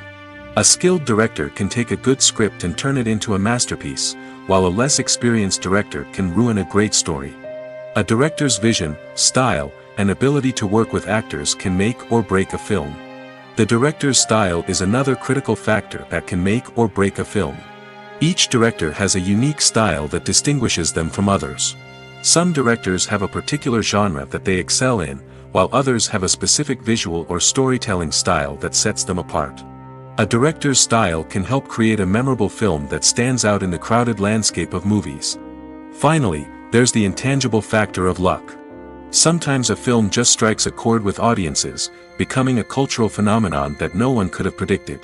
A skilled director can take a good script and turn it into a masterpiece, while a less experienced director can ruin a great story. A director's vision, style, and ability to work with actors can make or break a film. The director's style is another critical factor that can make or break a film. Each director has a unique style that distinguishes them from others. Some directors have a particular genre that they excel in, while others have a specific visual or storytelling style that sets them apart. A director's style can help create a memorable film that stands out in the crowded landscape of movies. Finally, there's the intangible factor of luck. Sometimes a film just strikes a chord with audiences, becoming a cultural phenomenon that no one could have predicted.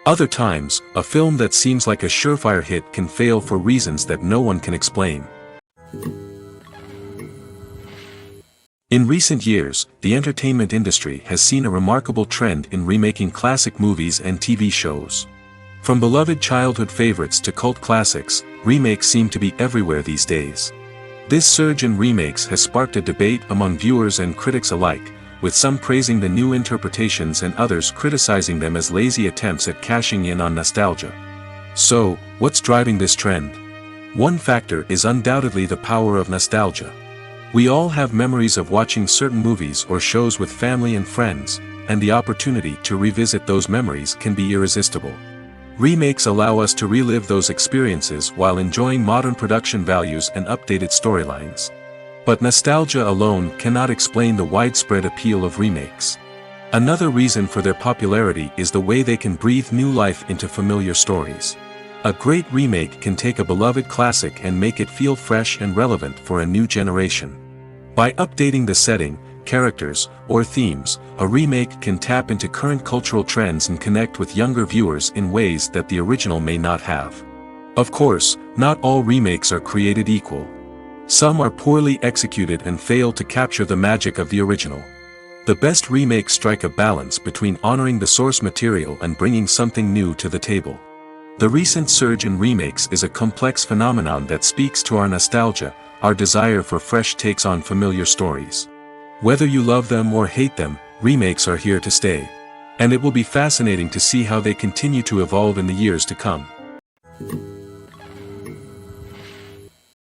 Other times, a film that seems like a surefire hit can fail for reasons that no one can explain. In recent years, the entertainment industry has seen a remarkable trend in remaking classic movies and TV shows. From beloved childhood favorites to cult classics, remakes seem to be everywhere these days. This surge in remakes has sparked a debate among viewers and critics alike, with some praising the new interpretations and others criticizing them as lazy attempts at cashing in on nostalgia. So, what's driving this trend? One factor is undoubtedly the power of nostalgia. We all have memories of watching certain movies or shows with family and friends, and the opportunity to revisit those memories can be irresistible. Remakes allow us to relive those experiences while enjoying modern production values and updated storylines. But nostalgia alone cannot explain the widespread appeal of remakes. Another reason for their popularity is the way they can breathe new life into familiar stories. A great remake can take a beloved classic and make it feel fresh and relevant for a new generation. By updating the setting, characters, or themes, a remake can tap into current cultural trends and connect with younger viewers in ways that the original may not have. Of course, not all remakes are created equal. Some are poorly executed and fail to capture the magic of the original. The best remakes strike a balance between honoring the source material and bringing something new to the table. The recent surge in remakes is a complex phenomenon that speaks to our nostalgia, our desire for fresh takes on familiar stories. Whether you love them or hate them, remakes are here to stay. And it will be fascinating to see how they continue to evolve in the years to come.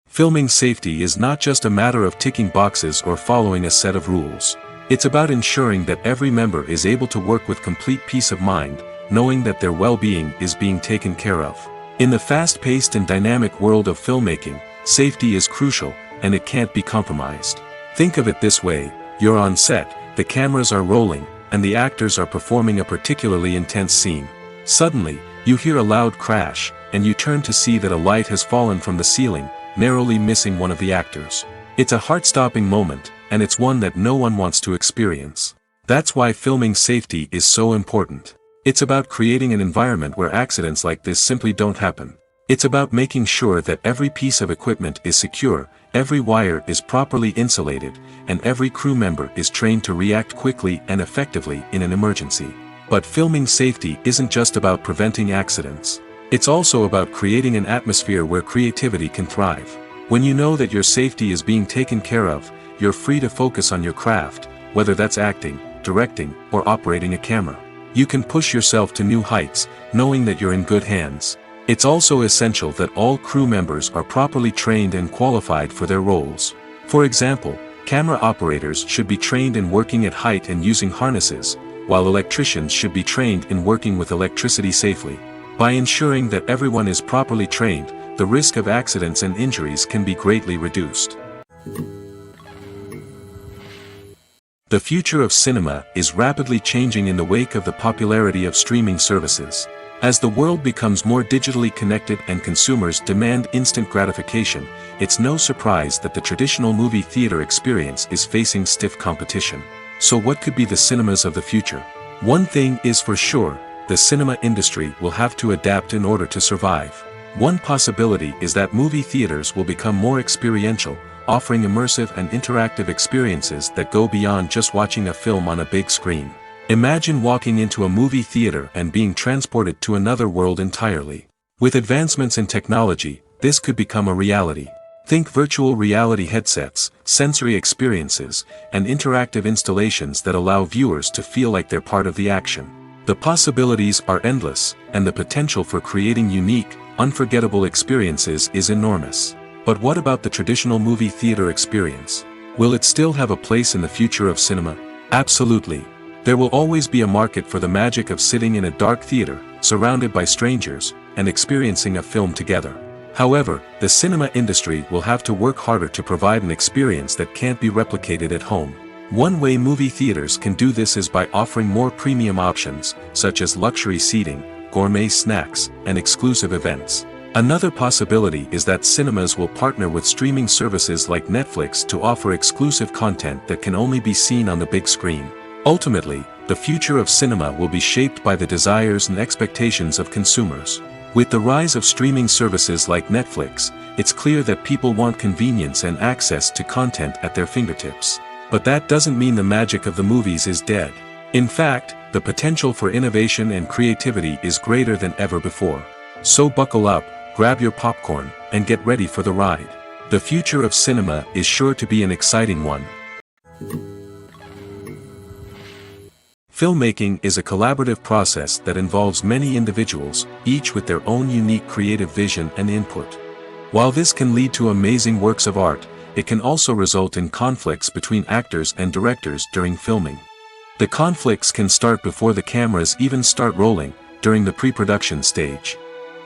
Filming safety is not just a matter of ticking boxes or following a set of rules. It's about ensuring that every member is able to work with complete peace of mind, knowing that their well-being is being taken care of. In the fast-paced and dynamic world of filmmaking, safety is crucial, and it can't be compromised. Think of it this way: you're on set, the cameras are rolling, and the actors are performing a particularly intense scene. Suddenly, you hear a loud crash, and you turn to see that a light has fallen from the ceiling, narrowly missing one of the actors. It's a heart-stopping moment, and it's one that no one wants to experience. That's why filming safety is so important. It's about creating an environment where accidents like this simply don't happen. It's about making sure that every piece of equipment is secure, every wire is properly insulated, and every crew member is trained to react quickly and effectively in an emergency. But filming safety isn't just about preventing accidents. It's also about creating an atmosphere where creativity can thrive. When you know that your safety is being taken care of, you're free to focus on your craft, whether that's acting, directing, or operating a camera. You can push yourself to new heights, knowing that you're in good hands. It's also essential that all crew members are properly trained and qualified for their roles. For example, camera operators should be trained in working at height and using harnesses, while electricians should be trained in working with electricity safely. By ensuring that everyone is properly trained, the risk of accidents and injuries can be greatly reduced. The future of cinema is rapidly changing in the wake of the popularity of streaming services. As the world becomes more digitally connected and consumers demand instant gratification, it's no surprise that the traditional movie theater experience is facing stiff competition. So what could be the cinemas of the future? One thing is for sure, the cinema industry will have to adapt in order to survive. One possibility is that movie theaters will become more experiential, offering immersive and interactive experiences that go beyond just watching a film on a big screen. Imagine walking into a movie theater and being transported to another world entirely. With advancements in technology, this could become a reality. Think virtual reality headsets, sensory experiences, and interactive installations that allow viewers to feel like they're part of the action. The possibilities are endless, and the potential for creating unique, unforgettable experiences is enormous. But what about the traditional movie theater experience? Will it still have a place in the future of cinema? Absolutely. There will always be a market for the magic of sitting in a dark theater, surrounded by strangers, and experiencing a film together. However, the cinema industry will have to work harder to provide an experience that can't be replicated at home. One way movie theaters can do this is by offering more premium options, such as luxury seating, gourmet snacks, and exclusive events. Another possibility is that cinemas will partner with streaming services like Netflix to offer exclusive content that can only be seen on the big screen. Ultimately, the future of cinema will be shaped by the desires and expectations of consumers. With the rise of streaming services like Netflix, it's clear that people want convenience and access to content at their fingertips. But that doesn't mean the magic of the movies is dead. In fact, the potential for innovation and creativity is greater than ever before. So buckle up, grab your popcorn, and get ready for the ride. The future of cinema is sure to be an exciting one. Filmmaking is a collaborative process that involves many individuals, each with their own unique creative vision and input. While this can lead to amazing works of art, it can also result in conflicts between actors and directors during filming. The conflicts can start before the cameras even start rolling, during the pre-production stage.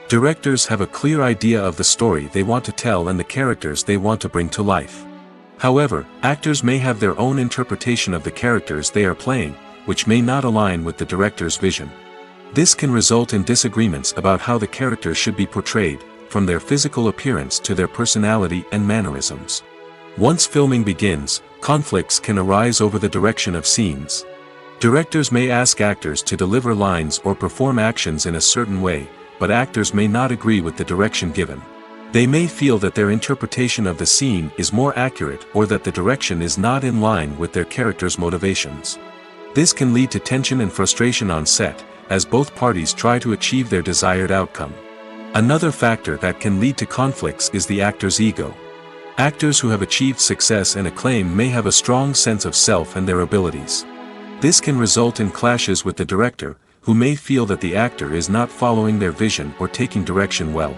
Directors have a clear idea of the story they want to tell and the characters they want to bring to life. However, actors may have their own interpretation of the characters they are playing, which may not align with the director's vision. This can result in disagreements about how the characters should be portrayed, from their physical appearance to their personality and mannerisms. Once filming begins, conflicts can arise over the direction of scenes. Directors may ask actors to deliver lines or perform actions in a certain way, but actors may not agree with the direction given. They may feel that their interpretation of the scene is more accurate or that the direction is not in line with their character's motivations. This can lead to tension and frustration on set, as both parties try to achieve their desired outcome. Another factor that can lead to conflicts is the actor's ego. Actors who have achieved success and acclaim may have a strong sense of self and their abilities. This can result in clashes with the director, who may feel that the actor is not following their vision or taking direction well.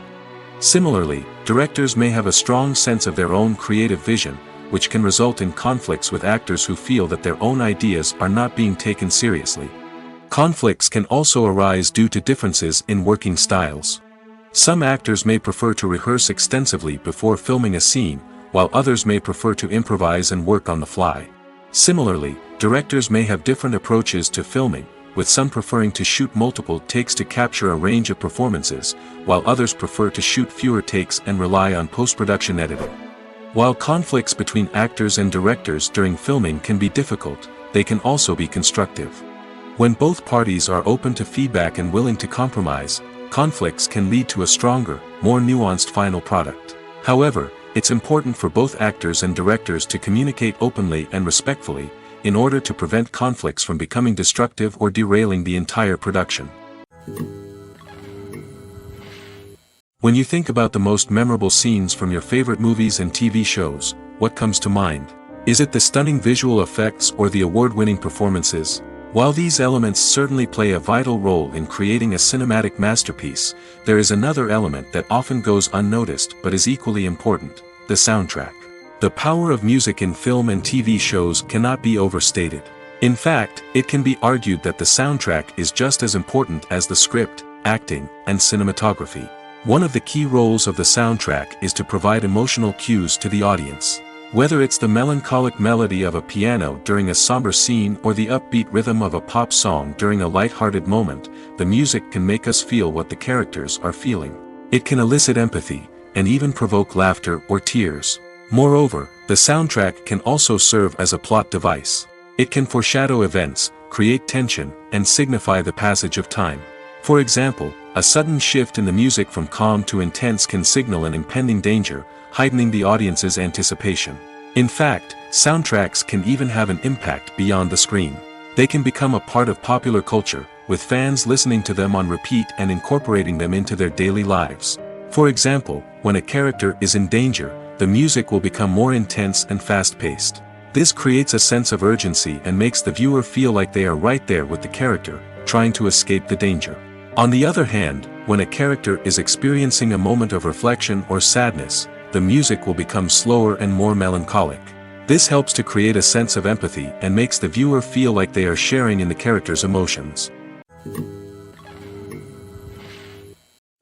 Similarly, directors may have a strong sense of their own creative vision, which can result in conflicts with actors who feel that their own ideas are not being taken seriously. Conflicts can also arise due to differences in working styles. Some actors may prefer to rehearse extensively before filming a scene, while others may prefer to improvise and work on the fly. Similarly, directors may have different approaches to filming, with some preferring to shoot multiple takes to capture a range of performances, while others prefer to shoot fewer takes and rely on post-production editing. While conflicts between actors and directors during filming can be difficult, they can also be constructive. When both parties are open to feedback and willing to compromise, conflicts can lead to a stronger, more nuanced final product. However, it's important for both actors and directors to communicate openly and respectfully, in order to prevent conflicts from becoming destructive or derailing the entire production. When you think about the most memorable scenes from your favorite movies and TV shows, what comes to mind? Is it the stunning visual effects or the award-winning performances? While these elements certainly play a vital role in creating a cinematic masterpiece, there is another element that often goes unnoticed but is equally important: the soundtrack. The power of music in film and TV shows cannot be overstated. In fact, it can be argued that the soundtrack is just as important as the script, acting, and cinematography. One of the key roles of the soundtrack is to provide emotional cues to the audience. Whether it's the melancholic melody of a piano during a somber scene or the upbeat rhythm of a pop song during a light-hearted moment, the music can make us feel what the characters are feeling. It can elicit empathy, and even provoke laughter or tears. Moreover, the soundtrack can also serve as a plot device. It can foreshadow events, create tension, and signify the passage of time. For example, a sudden shift in the music from calm to intense can signal an impending danger, heightening the audience's anticipation. In fact, soundtracks can even have an impact beyond the screen. They can become a part of popular culture, with fans listening to them on repeat and incorporating them into their daily lives. For example, when a character is in danger, the music will become more intense and fast-paced. This creates a sense of urgency and makes the viewer feel like they are right there with the character, trying to escape the danger. On the other hand, when a character is experiencing a moment of reflection or sadness, the music will become slower and more melancholic. This helps to create a sense of empathy and makes the viewer feel like they are sharing in the character's emotions.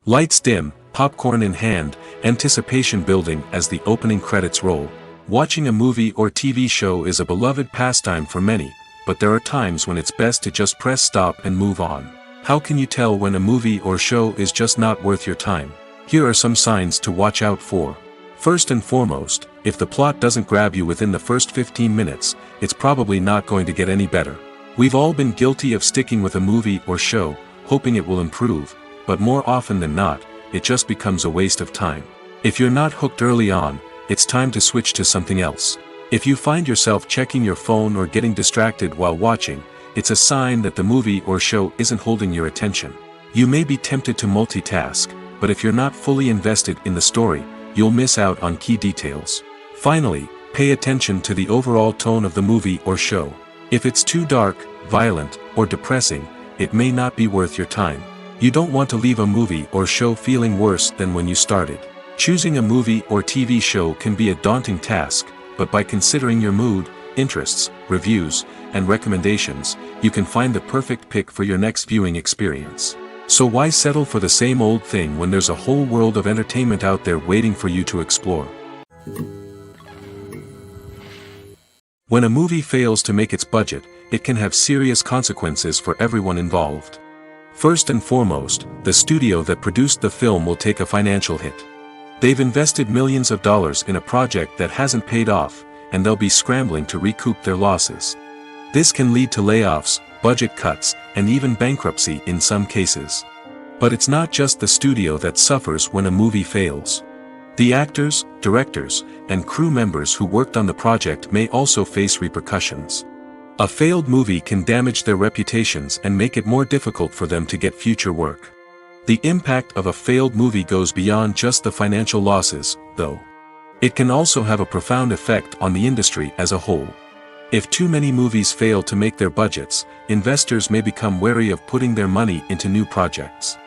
Lights dim, popcorn in hand, anticipation building as the opening credits roll. Watching a movie or TV show is a beloved pastime for many, but there are times when it's best to just press stop and move on. How can you tell when a movie or show is just not worth your time? Here are some signs to watch out for. First and foremost, if the plot doesn't grab you within the first 15 minutes, it's probably not going to get any better. We've all been guilty of sticking with a movie or show, hoping it will improve, but more often than not, it just becomes a waste of time. If you're not hooked early on, it's time to switch to something else. If you find yourself checking your phone or getting distracted while watching, it's a sign that the movie or show isn't holding your attention. You may be tempted to multitask, but if you're not fully invested in the story, you'll miss out on key details. Finally, pay attention to the overall tone of the movie or show. If it's too dark, violent, or depressing, it may not be worth your time. You don't want to leave a movie or show feeling worse than when you started. Choosing a movie or TV show can be a daunting task, but by considering your mood, interests, reviews, and recommendations, you can find the perfect pick for your next viewing experience. So why settle for the same old thing when there's a whole world of entertainment out there waiting for you to explore? When a movie fails to make its budget, it can have serious consequences for everyone involved. First and foremost, the studio that produced the film will take a financial hit. They've invested millions of dollars in a project that hasn't paid off, and they'll be scrambling to recoup their losses. This can lead to layoffs, budget cuts, and even bankruptcy in some cases. But it's not just the studio that suffers when a movie fails. The actors, directors, and crew members who worked on the project may also face repercussions. A failed movie can damage their reputations and make it more difficult for them to get future work. The impact of a failed movie goes beyond just the financial losses, though. It can also have a profound effect on the industry as a whole. If too many movies fail to make their budgets, investors may become wary of putting their money into new projects.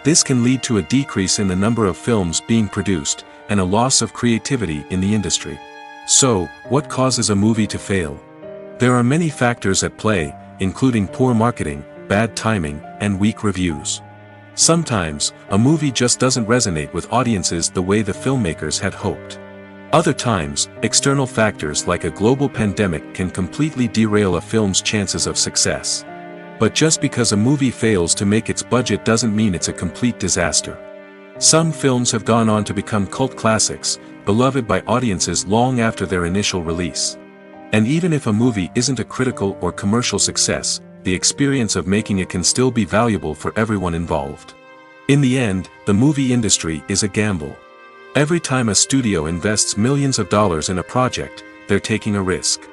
This can lead to a decrease in the number of films being produced, and a loss of creativity in the industry. So, what causes a movie to fail? There are many factors at play, including poor marketing, bad timing, and weak reviews. Sometimes, a movie just doesn't resonate with audiences the way the filmmakers had hoped. Other times, external factors like a global pandemic can completely derail a film's chances of success. But just because a movie fails to make its budget doesn't mean it's a complete disaster. Some films have gone on to become cult classics, beloved by audiences long after their initial release. And even if a movie isn't a critical or commercial success, the experience of making it can still be valuable for everyone involved. In the end, the movie industry is a gamble. Every time a studio invests millions of dollars in a project, they're taking a risk.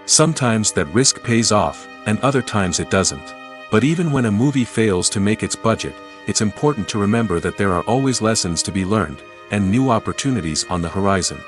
Sometimes that risk pays off, and other times it doesn't. But even when a movie fails to make its budget, it's important to remember that there are always lessons to be learned, and new opportunities on the horizon.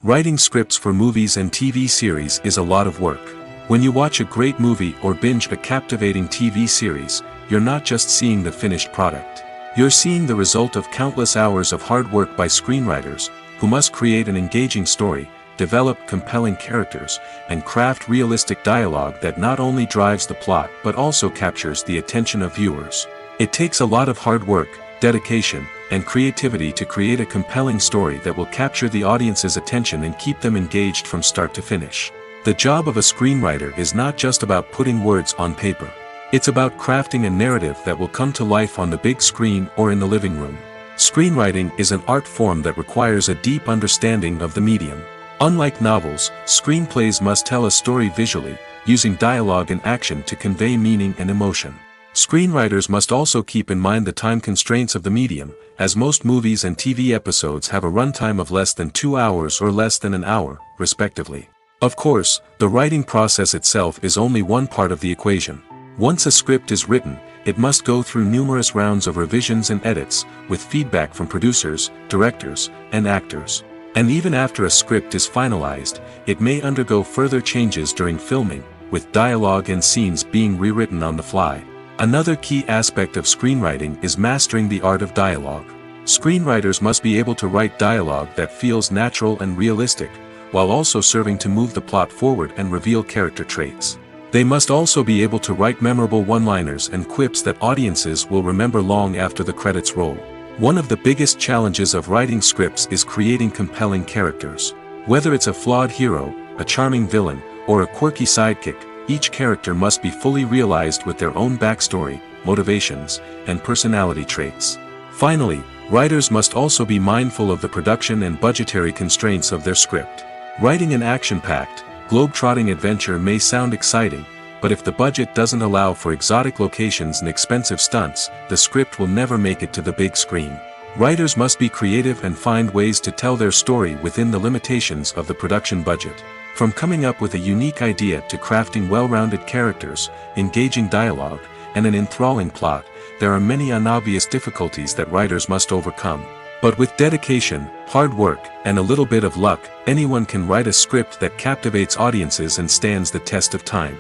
Writing scripts for movies and TV series is a lot of work. When you watch a great movie or binge a captivating TV series, you're not just seeing the finished product. You're seeing the result of countless hours of hard work by screenwriters, who must create an engaging story, develop compelling characters, and craft realistic dialogue that not only drives the plot but also captures the attention of viewers. It takes a lot of hard work, dedication, and creativity to create a compelling story that will capture the audience's attention and keep them engaged from start to finish. The job of a screenwriter is not just about putting words on paper. It's about crafting a narrative that will come to life on the big screen or in the living room. Screenwriting is an art form that requires a deep understanding of the medium. Unlike novels, screenplays must tell a story visually, using dialogue and action to convey meaning and emotion. Screenwriters must also keep in mind the time constraints of the medium, as most movies and TV episodes have a runtime of less than 2 hours or less than an hour, respectively. Of course, the writing process itself is only one part of the equation. Once a script is written, it must go through numerous rounds of revisions and edits, with feedback from producers, directors, and actors. And even after a script is finalized, it may undergo further changes during filming, with dialogue and scenes being rewritten on the fly. Another key aspect of screenwriting is mastering the art of dialogue. Screenwriters must be able to write dialogue that feels natural and realistic, while also serving to move the plot forward and reveal character traits. They must also be able to write memorable one-liners and quips that audiences will remember long after the credits roll. One of the biggest challenges of writing scripts is creating compelling characters. Whether it's a flawed hero, a charming villain, or a quirky sidekick, each character must be fully realized with their own backstory, motivations, and personality traits. Finally, writers must also be mindful of the production and budgetary constraints of their script. Writing an action-packed, globe-trotting adventure may sound exciting, but if the budget doesn't allow for exotic locations and expensive stunts, the script will never make it to the big screen. Writers must be creative and find ways to tell their story within the limitations of the production budget. From coming up with a unique idea to crafting well-rounded characters, engaging dialogue, and an enthralling plot, there are many unobvious difficulties that writers must overcome. But with dedication, hard work, and a little bit of luck, anyone can write a script that captivates audiences and stands the test of time.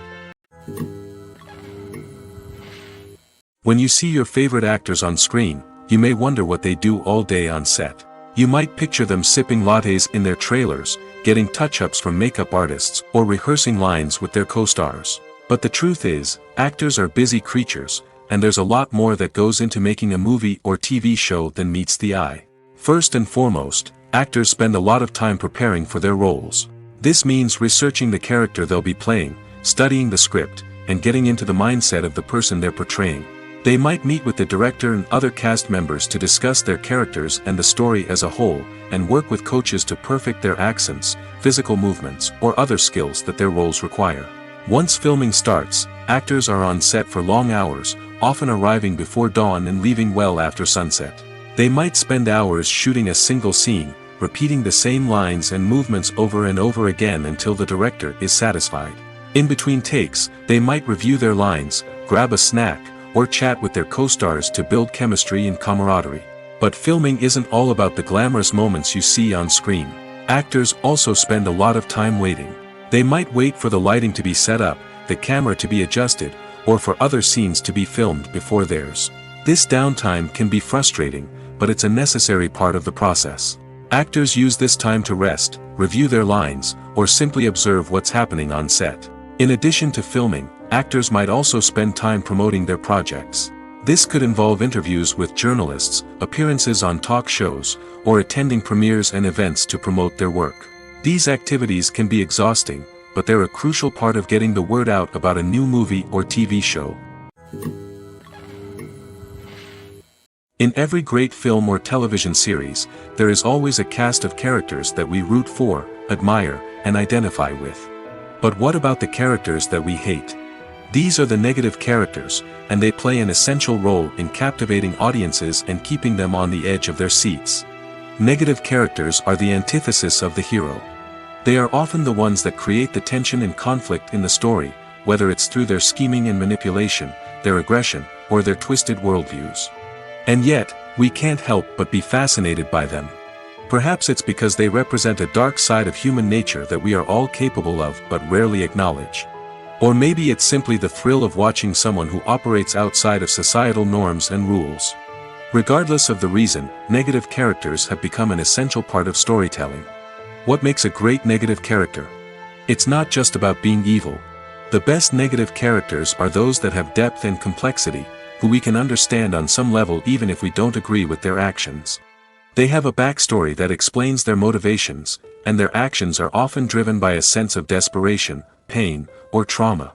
When you see your favorite actors on screen, you may wonder what they do all day on set. You might picture them sipping lattes in their trailers, getting touch-ups from makeup artists, or rehearsing lines with their co-stars. But the truth is, actors are busy creatures, and there's a lot more that goes into making a movie or TV show than meets the eye. First and foremost, actors spend a lot of time preparing for their roles. This means researching the character they'll be playing, studying the script, and getting into the mindset of the person they're portraying. They might meet with the director and other cast members to discuss their characters and the story as a whole, and work with coaches to perfect their accents, physical movements, or other skills that their roles require. Once filming starts, actors are on set for long hours, often arriving before dawn and leaving well after sunset. They might spend hours shooting a single scene, repeating the same lines and movements over and over again until the director is satisfied. In between takes, they might review their lines, grab a snack, or chat with their co-stars to build chemistry and camaraderie. But filming isn't all about the glamorous moments you see on screen. Actors also spend a lot of time waiting. They might wait for the lighting to be set up, the camera to be adjusted, or for other scenes to be filmed before theirs. This downtime can be frustrating, but it's a necessary part of the process. Actors use this time to rest, review their lines, or simply observe what's happening on set. In addition to filming, actors might also spend time promoting their projects. This could involve interviews with journalists, appearances on talk shows, or attending premieres and events to promote their work. These activities can be exhausting, but they're a crucial part of getting the word out about a new movie or TV show. In every great film or television series, there is always a cast of characters that we root for, admire, and identify with. But what about the characters that we hate? These are the negative characters, and they play an essential role in captivating audiences and keeping them on the edge of their seats. Negative characters are the antithesis of the hero. They are often the ones that create the tension and conflict in the story, whether it's through their scheming and manipulation, their aggression, or their twisted worldviews. And yet, we can't help but be fascinated by them. Perhaps it's because they represent a dark side of human nature that we are all capable of but rarely acknowledge. Or maybe it's simply the thrill of watching someone who operates outside of societal norms and rules. Regardless of the reason, negative characters have become an essential part of storytelling. What makes a great negative character? It's not just about being evil. The best negative characters are those that have depth and complexity, who we can understand on some level even if we don't agree with their actions. They have a backstory that explains their motivations, and their actions are often driven by a sense of desperation, pain, or trauma.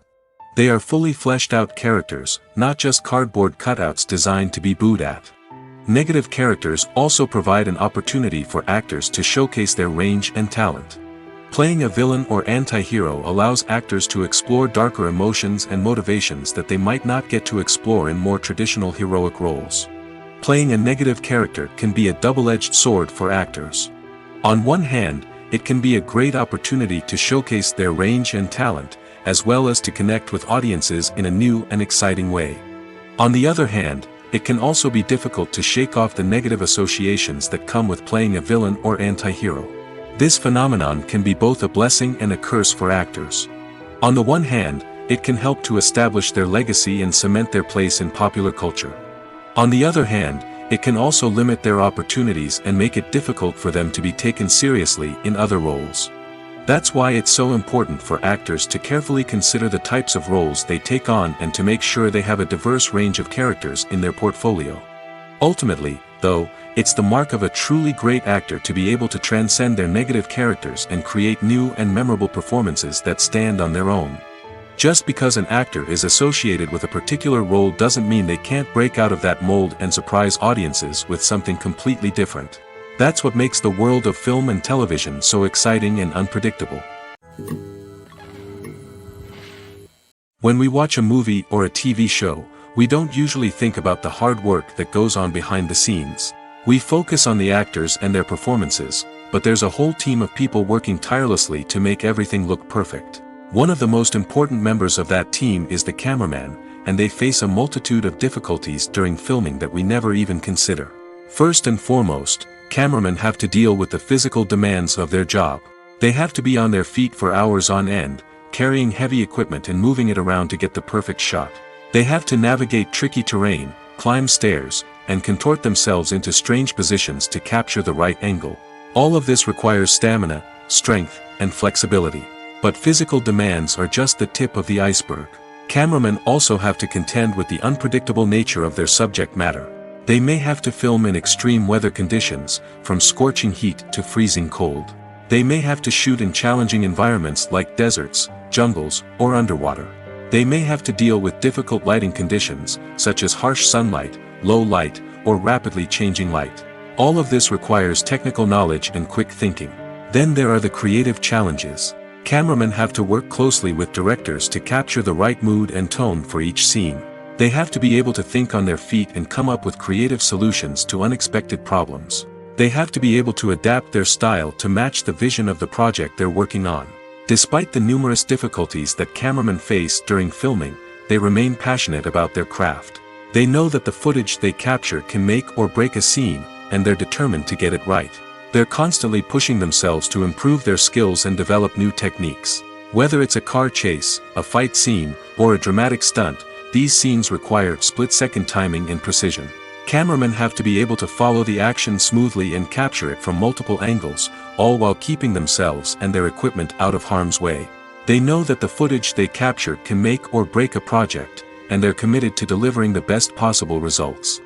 They are fully fleshed out characters, not just cardboard cutouts designed to be booed at. Negative characters also provide an opportunity for actors to showcase their range and talent. Playing a villain or anti-hero allows actors to explore darker emotions and motivations that they might not get to explore in more traditional heroic roles. Playing a negative character can be a double-edged sword for actors. On one hand, it can be a great opportunity to showcase their range and talent, as well as to connect with audiences in a new and exciting way. On the other hand, it can also be difficult to shake off the negative associations that come with playing a villain or anti-hero. This phenomenon can be both a blessing and a curse for actors. On the one hand, it can help to establish their legacy and cement their place in popular culture. On the other hand, it can also limit their opportunities and make it difficult for them to be taken seriously in other roles. That's why it's so important for actors to carefully consider the types of roles they take on and to make sure they have a diverse range of characters in their portfolio. Ultimately, though, it's the mark of a truly great actor to be able to transcend their negative characters and create new and memorable performances that stand on their own. Just because an actor is associated with a particular role doesn't mean they can't break out of that mold and surprise audiences with something completely different. That's what makes the world of film and television so exciting and unpredictable. When we watch a movie or a TV show, we don't usually think about the hard work that goes on behind the scenes. We focus on the actors and their performances, but there's a whole team of people working tirelessly to make everything look perfect. One of the most important members of that team is the cameraman, and they face a multitude of difficulties during filming that we never even consider. First and foremost, cameramen have to deal with the physical demands of their job. They have to be on their feet for hours on end, carrying heavy equipment and moving it around to get the perfect shot. They have to navigate tricky terrain, climb stairs, and contort themselves into strange positions to capture the right angle. All of this requires stamina, strength, and flexibility. But physical demands are just the tip of the iceberg. Cameramen also have to contend with the unpredictable nature of their subject matter. They may have to film in extreme weather conditions, from scorching heat to freezing cold. They may have to shoot in challenging environments like deserts, jungles, or underwater. They may have to deal with difficult lighting conditions, such as harsh sunlight, low light, or rapidly changing light. All of this requires technical knowledge and quick thinking. Then there are the creative challenges. Cameramen have to work closely with directors to capture the right mood and tone for each scene. They have to be able to think on their feet and come up with creative solutions to unexpected problems. They have to be able to adapt their style to match the vision of the project they're working on. Despite the numerous difficulties that cameramen face during filming, they remain passionate about their craft. They know that the footage they capture can make or break a scene, and they're determined to get it right. They're constantly pushing themselves to improve their skills and develop new techniques. Whether it's a car chase, a fight scene, or a dramatic stunt, these scenes require split-second timing and precision. Cameramen have to be able to follow the action smoothly and capture it from multiple angles, all while keeping themselves and their equipment out of harm's way. They know that the footage they capture can make or break a project, and they're committed to delivering the best possible results.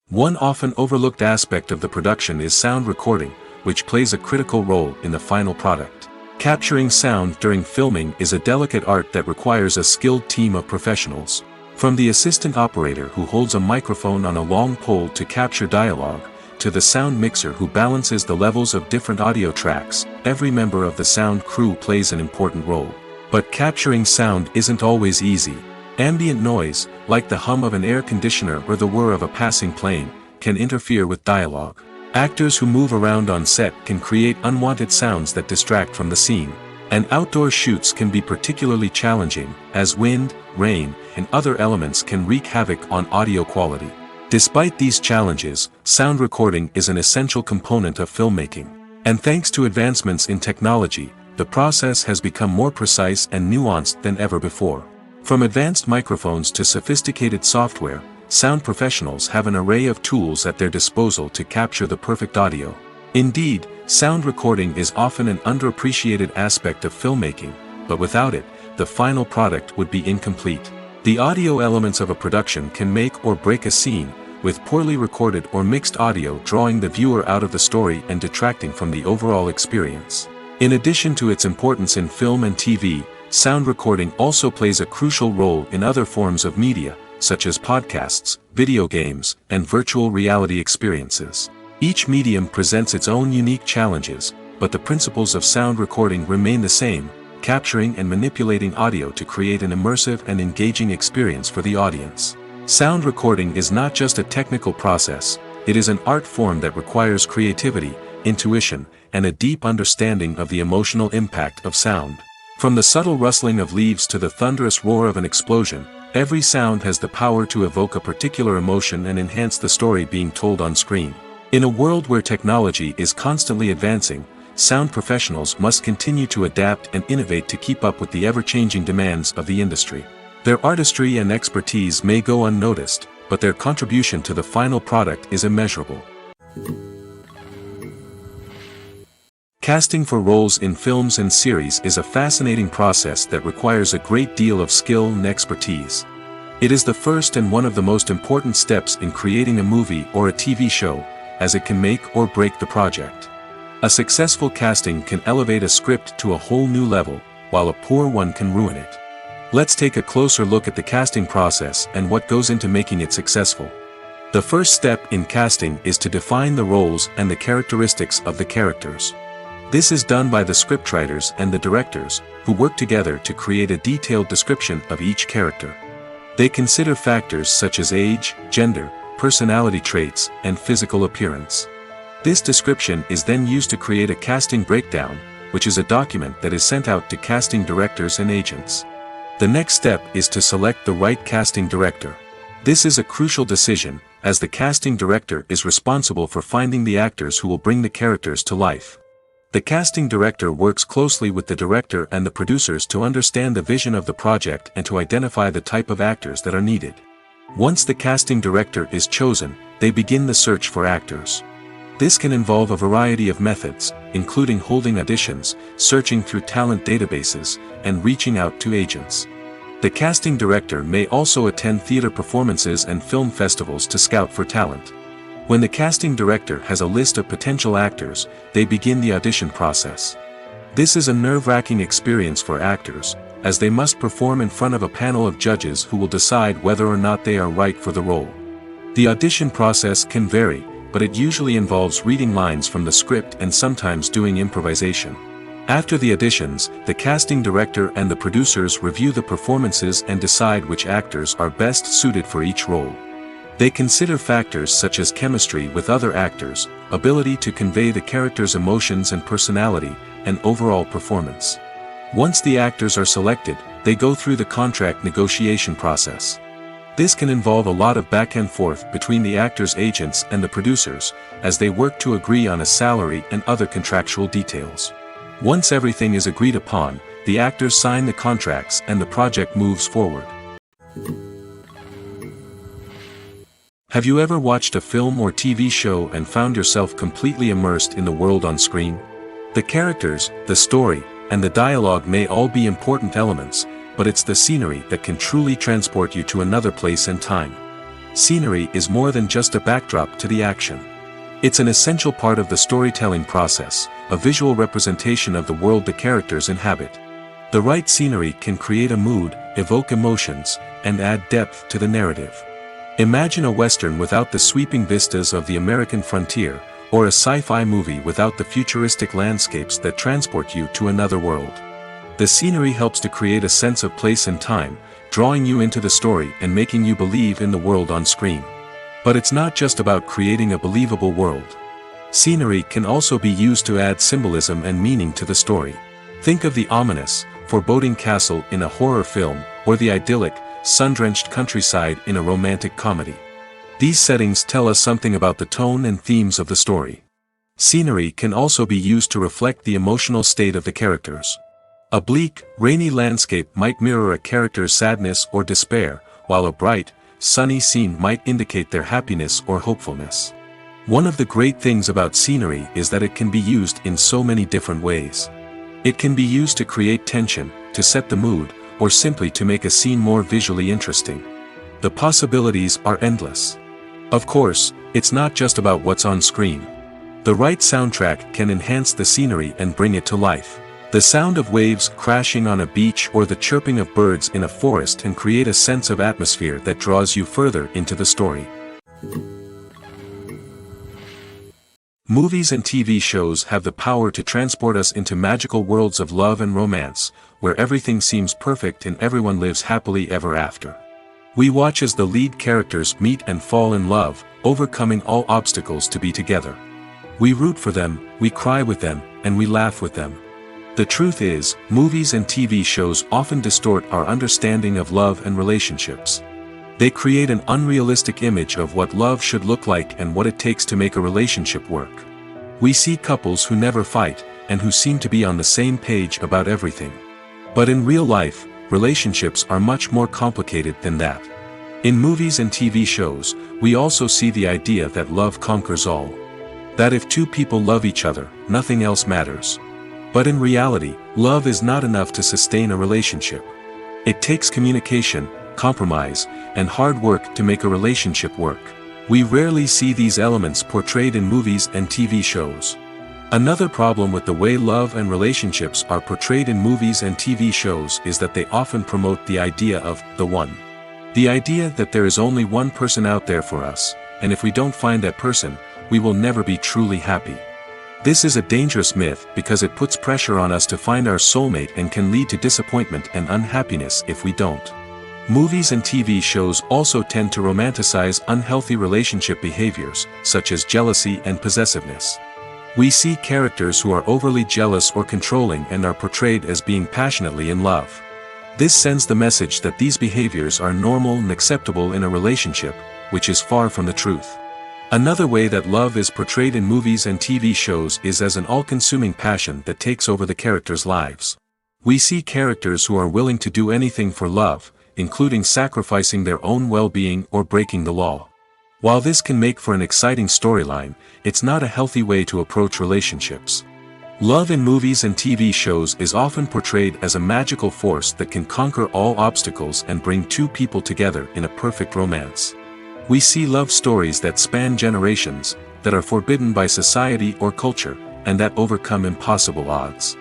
One often overlooked aspect of the production is sound recording, which plays a critical role in the final product. Capturing sound during filming is a delicate art that requires a skilled team of professionals. From the assistant operator who holds a microphone on a long pole to capture dialogue, to the sound mixer who balances the levels of different audio tracks, every member of the sound crew plays an important role. But capturing sound isn't always easy. Ambient noise, like the hum of an air conditioner or the whir of a passing plane, can interfere with dialogue. Actors who move around on set can create unwanted sounds that distract from the scene. And outdoor shoots can be particularly challenging, as wind, rain, and other elements can wreak havoc on audio quality. Despite these challenges, sound recording is an essential component of filmmaking. And thanks to advancements in technology, the process has become more precise and nuanced than ever before. From advanced microphones to sophisticated software, sound professionals have an array of tools at their disposal to capture the perfect audio. Indeed, sound recording is often an underappreciated aspect of filmmaking, but without it, the final product would be incomplete. The audio elements of a production can make or break a scene, with poorly recorded or mixed audio drawing the viewer out of the story and detracting from the overall experience. In addition to its importance in film and TV, sound recording also plays a crucial role in other forms of media, such as podcasts, video games, and virtual reality experiences. Each medium presents its own unique challenges, but the principles of sound recording remain the same, capturing and manipulating audio to create an immersive and engaging experience for the audience. Sound recording is not just a technical process, it is an art form that requires creativity, intuition, and a deep understanding of the emotional impact of sound. From the subtle rustling of leaves to the thunderous roar of an explosion, every sound has the power to evoke a particular emotion and enhance the story being told on screen. In a world where technology is constantly advancing, sound professionals must continue to adapt and innovate to keep up with the ever-changing demands of the industry. Their artistry and expertise may go unnoticed, but their contribution to the final product is immeasurable. Casting for roles in films and series is a fascinating process that requires a great deal of skill and expertise. It is the first and one of the most important steps in creating a movie or a TV show, as it can make or break the project. A successful casting can elevate a script to a whole new level, while a poor one can ruin it. Let's take a closer look at the casting process and what goes into making it successful. The first step in casting is to define the roles and the characteristics of the characters. This is done by the scriptwriters and the directors, who work together to create a detailed description of each character. They consider factors such as age, gender, personality traits, and physical appearance. This description is then used to create a casting breakdown, which is a document that is sent out to casting directors and agents. The next step is to select the right casting director. This is a crucial decision, as the casting director is responsible for finding the actors who will bring the characters to life. The casting director works closely with the director and the producers to understand the vision of the project and to identify the type of actors that are needed. Once the casting director is chosen, they begin the search for actors. This can involve a variety of methods, including holding auditions, searching through talent databases, and reaching out to agents. The casting director may also attend theater performances and film festivals to scout for talent. When the casting director has a list of potential actors, they begin the audition process. This is a nerve-wracking experience for actors, as they must perform in front of a panel of judges who will decide whether or not they are right for the role. The audition process can vary, but it usually involves reading lines from the script and sometimes doing improvisation. After the auditions, the casting director and the producers review the performances and decide which actors are best suited for each role. They consider factors such as chemistry with other actors, ability to convey the character's emotions and personality, and overall performance. Once the actors are selected, they go through the contract negotiation process. This can involve a lot of back and forth between the actors' agents and the producers, as they work to agree on a salary and other contractual details. Once everything is agreed upon, the actors sign the contracts and the project moves forward. Have you ever watched a film or TV show and found yourself completely immersed in the world on screen? The characters, the story, and the dialogue may all be important elements, but it's the scenery that can truly transport you to another place and time. Scenery is more than just a backdrop to the action. It's an essential part of the storytelling process, a visual representation of the world the characters inhabit. The right scenery can create a mood, evoke emotions, and add depth to the narrative. Imagine a Western without the sweeping vistas of the American frontier, or a sci-fi movie without the futuristic landscapes that transport you to another world. The scenery helps to create a sense of place and time, drawing you into the story and making you believe in the world on screen. But it's not just about creating a believable world. Scenery can also be used to add symbolism and meaning to the story. Think of the ominous, foreboding castle in a horror film, or the idyllic, sun-drenched countryside in a romantic comedy. These settings tell us something about the tone and themes of the story. Scenery can also be used to reflect the emotional state of the characters. A bleak, rainy landscape might mirror a character's sadness or despair, while a bright, sunny scene might indicate their happiness or hopefulness. One of the great things about scenery is that it can be used in so many different ways. It can be used to create tension, to set the mood, or simply to make a scene more visually interesting. The possibilities are endless. Of course, it's not just about what's on screen. The right soundtrack can enhance the scenery and bring it to life. The sound of waves crashing on a beach or the chirping of birds in a forest can create a sense of atmosphere that draws you further into the story. Movies and TV shows have the power to transport us into magical worlds of love and romance, where everything seems perfect and everyone lives happily ever after. We watch as the lead characters meet and fall in love, overcoming all obstacles to be together. We root for them, we cry with them, and we laugh with them. The truth is, movies and TV shows often distort our understanding of love and relationships. They create an unrealistic image of what love should look like and what it takes to make a relationship work. We see couples who never fight, and who seem to be on the same page about everything. But in real life, relationships are much more complicated than that. In movies and TV shows, we also see the idea that love conquers all. That if two people love each other, nothing else matters. But in reality, love is not enough to sustain a relationship. It takes communication, compromise, and hard work to make a relationship work. We rarely see these elements portrayed in movies and TV shows. Another problem with the way love and relationships are portrayed in movies and TV shows is that they often promote the idea of the one. The idea that there is only one person out there for us, and if we don't find that person, we will never be truly happy. This is a dangerous myth because it puts pressure on us to find our soulmate and can lead to disappointment and unhappiness if we don't. Movies and TV shows also tend to romanticize unhealthy relationship behaviors, such as jealousy and possessiveness. We see characters who are overly jealous or controlling and are portrayed as being passionately in love. This sends the message that these behaviors are normal and acceptable in a relationship, which is far from the truth. Another way that love is portrayed in movies and TV shows is as an all-consuming passion that takes over the characters' lives. We see characters who are willing to do anything for love, including sacrificing their own well-being or breaking the law. While this can make for an exciting storyline, it's not a healthy way to approach relationships. Love in movies and TV shows is often portrayed as a magical force that can conquer all obstacles and bring two people together in a perfect romance. We see love stories that span generations, that are forbidden by society or culture, and that overcome impossible odds.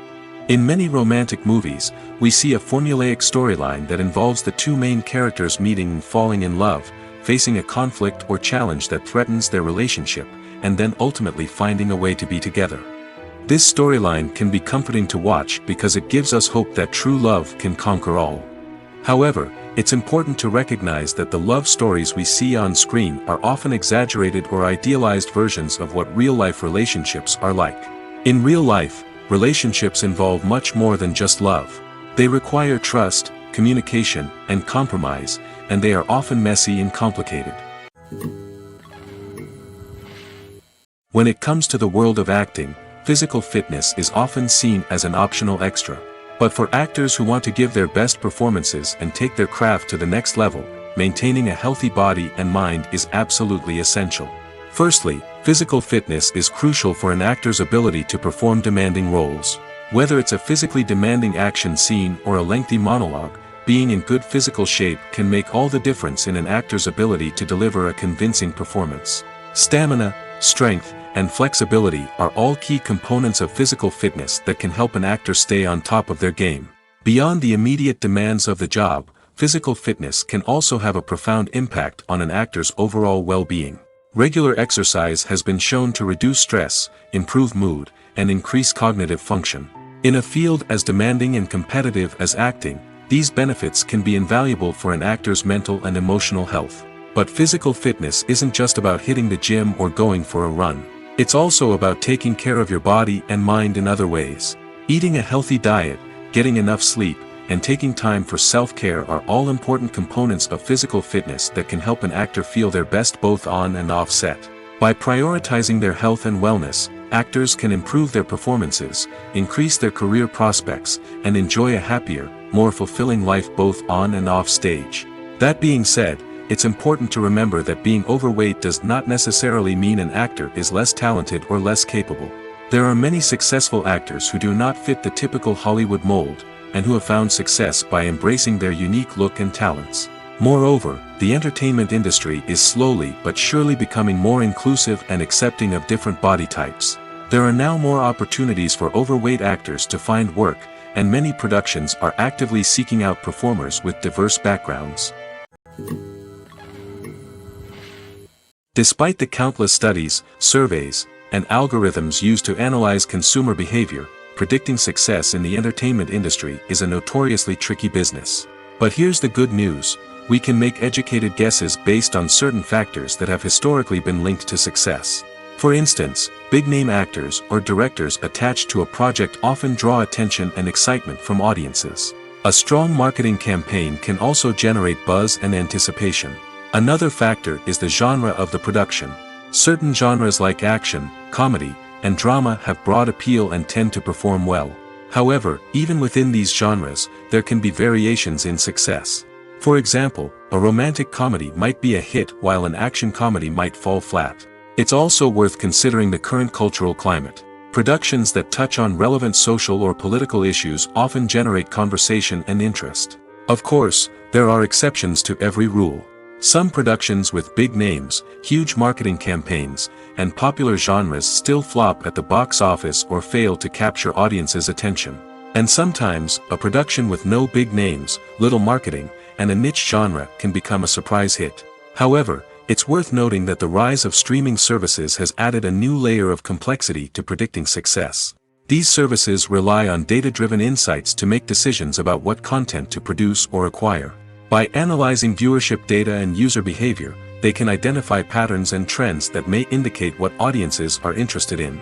In many romantic movies, we see a formulaic storyline that involves the two main characters meeting and falling in love, facing a conflict or challenge that threatens their relationship, and then ultimately finding a way to be together. This storyline can be comforting to watch because it gives us hope that true love can conquer all. However, it's important to recognize that the love stories we see on screen are often exaggerated or idealized versions of what real-life relationships are like. In real life, relationships involve much more than just love. They require trust, communication, and compromise, and they are often messy and complicated. When it comes to the world of acting, physical fitness is often seen as an optional extra. But for actors who want to give their best performances and take their craft to the next level, maintaining a healthy body and mind is absolutely essential. Firstly, physical fitness is crucial for an actor's ability to perform demanding roles. Whether it's a physically demanding action scene or a lengthy monologue, being in good physical shape can make all the difference in an actor's ability to deliver a convincing performance. Stamina, strength, and flexibility are all key components of physical fitness that can help an actor stay on top of their game. Beyond the immediate demands of the job, physical fitness can also have a profound impact on an actor's overall well-being. Regular exercise has been shown to reduce stress, improve mood, and increase cognitive function. In a field as demanding and competitive as acting, these benefits can be invaluable for an actor's mental and emotional health. But physical fitness isn't just about hitting the gym or going for a run. It's also about taking care of your body and mind in other ways. Eating a healthy diet, getting enough sleep, and taking time for self-care are all important components of physical fitness that can help an actor feel their best both on and off set. By prioritizing their health and wellness, actors can improve their performances, increase their career prospects, and enjoy a happier, more fulfilling life both on and off stage. That being said, it's important to remember that being overweight does not necessarily mean an actor is less talented or less capable. There are many successful actors who do not fit the typical Hollywood mold, and who have found success by embracing their unique look and talents. Moreover, the entertainment industry is slowly but surely becoming more inclusive and accepting of different body types. There are now more opportunities for overweight actors to find work, and many productions are actively seeking out performers with diverse backgrounds. Despite the countless studies, surveys, and algorithms used to analyze consumer behavior, predicting success in the entertainment industry is a notoriously tricky business. But here's the good news: we can make educated guesses based on certain factors that have historically been linked to success. For instance, big-name actors or directors attached to a project often draw attention and excitement from audiences. A strong marketing campaign can also generate buzz and anticipation. Another factor is the genre of the production. Certain genres like action, comedy, and drama have broad appeal and tend to perform well. However, even within these genres, there can be variations in success. For example, a romantic comedy might be a hit while an action comedy might fall flat. It's also worth considering the current cultural climate. Productions that touch on relevant social or political issues often generate conversation and interest. Of course, there are exceptions to every rule. Some productions with big names, huge marketing campaigns, and popular genres still flop at the box office or fail to capture audiences' attention. And sometimes, a production with no big names, little marketing, and a niche genre can become a surprise hit. However, it's worth noting that the rise of streaming services has added a new layer of complexity to predicting success. These services rely on data-driven insights to make decisions about what content to produce or acquire. By analyzing viewership data and user behavior, they can identify patterns and trends that may indicate what audiences are interested in.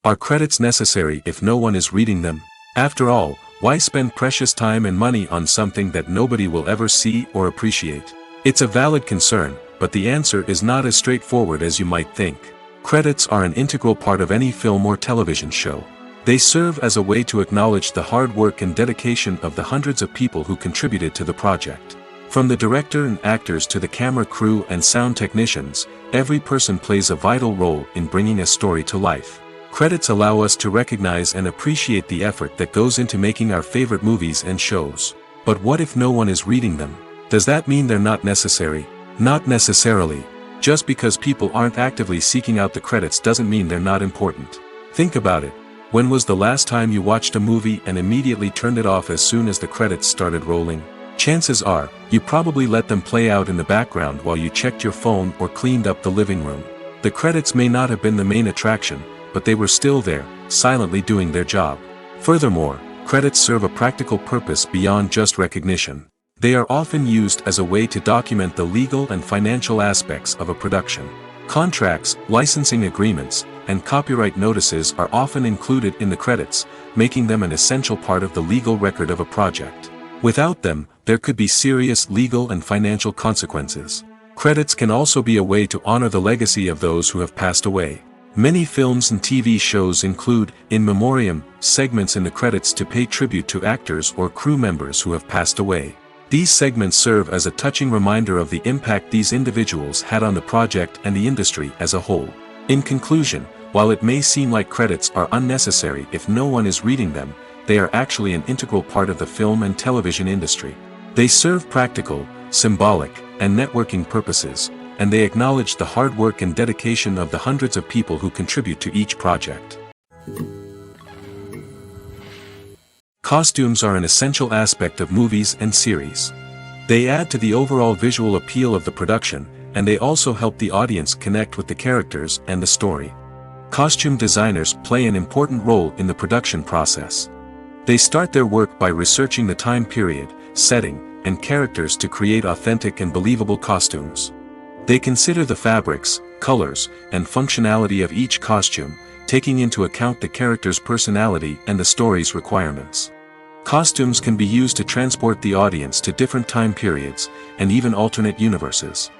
Are credits necessary if no one is reading them? After all, why spend precious time and money on something that nobody will ever see or appreciate? It's a valid concern, but the answer is not as straightforward as you might think. Credits are an integral part of any film or television show. They serve as a way to acknowledge the hard work and dedication of the hundreds of people who contributed to the project. From the director and actors to the camera crew and sound technicians, every person plays a vital role in bringing a story to life. Credits allow us to recognize and appreciate the effort that goes into making our favorite movies and shows. But what if no one is reading them? Does that mean they're not necessary? Not necessarily. Just because people aren't actively seeking out the credits doesn't mean they're not important. Think about it. When was the last time you watched a movie and immediately turned it off as soon as the credits started rolling? Chances are, you probably let them play out in the background while you checked your phone or cleaned up the living room. The credits may not have been the main attraction, but they were still there, silently doing their job. Furthermore, credits serve a practical purpose beyond just recognition. They are often used as a way to document the legal and financial aspects of a production. Contracts, licensing agreements, and copyright notices are often included in the credits, making them an essential part of the legal record of a project. Without them, there could be serious legal and financial consequences. Credits can also be a way to honor the legacy of those who have passed away. Many films and TV shows include, in memoriam, segments in the credits to pay tribute to actors or crew members who have passed away. These segments serve as a touching reminder of the impact these individuals had on the project and the industry as a whole. In conclusion, while it may seem like credits are unnecessary if no one is reading them, they are actually an integral part of the film and television industry. They serve practical, symbolic, and networking purposes, and they acknowledge the hard work and dedication of the hundreds of people who contribute to each project. Costumes are an essential aspect of movies and series. They add to the overall visual appeal of the production, and they also help the audience connect with the characters and the story. Costume designers play an important role in the production process. They start their work by researching the time period, setting, and characters to create authentic and believable costumes. They consider the fabrics, colors, and functionality of each costume, taking into account the character's personality and the story's requirements. Costumes can be used to transport the audience to different time periods, and even alternate universes.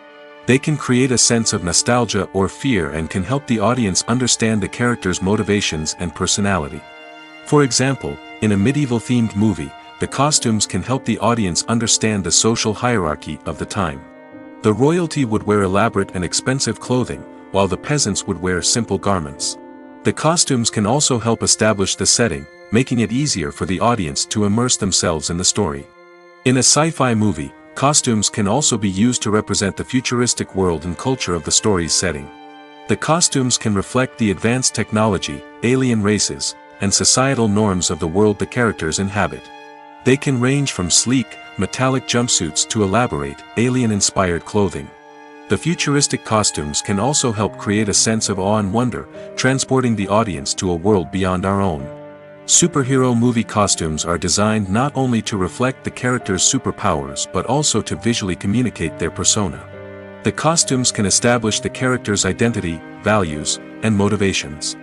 They can create a sense of nostalgia or fear and can help the audience understand the character's motivations and personality. For example, in a medieval-themed movie, the costumes can help the audience understand the social hierarchy of the time. The royalty would wear elaborate and expensive clothing, while the peasants would wear simple garments. The costumes can also help establish the setting, making it easier for the audience to immerse themselves in the story. In a sci-fi movie, costumes can also be used to represent the futuristic world and culture of the story's setting. The costumes can reflect the advanced technology, alien races, and societal norms of the world the characters inhabit. They can range from sleek, metallic jumpsuits to elaborate, alien-inspired clothing. The futuristic costumes can also help create a sense of awe and wonder, transporting the audience to a world beyond our own. Superhero movie costumes are designed not only to reflect the character's superpowers but also to visually communicate their persona. The costumes can establish the character's identity, values, and motivations.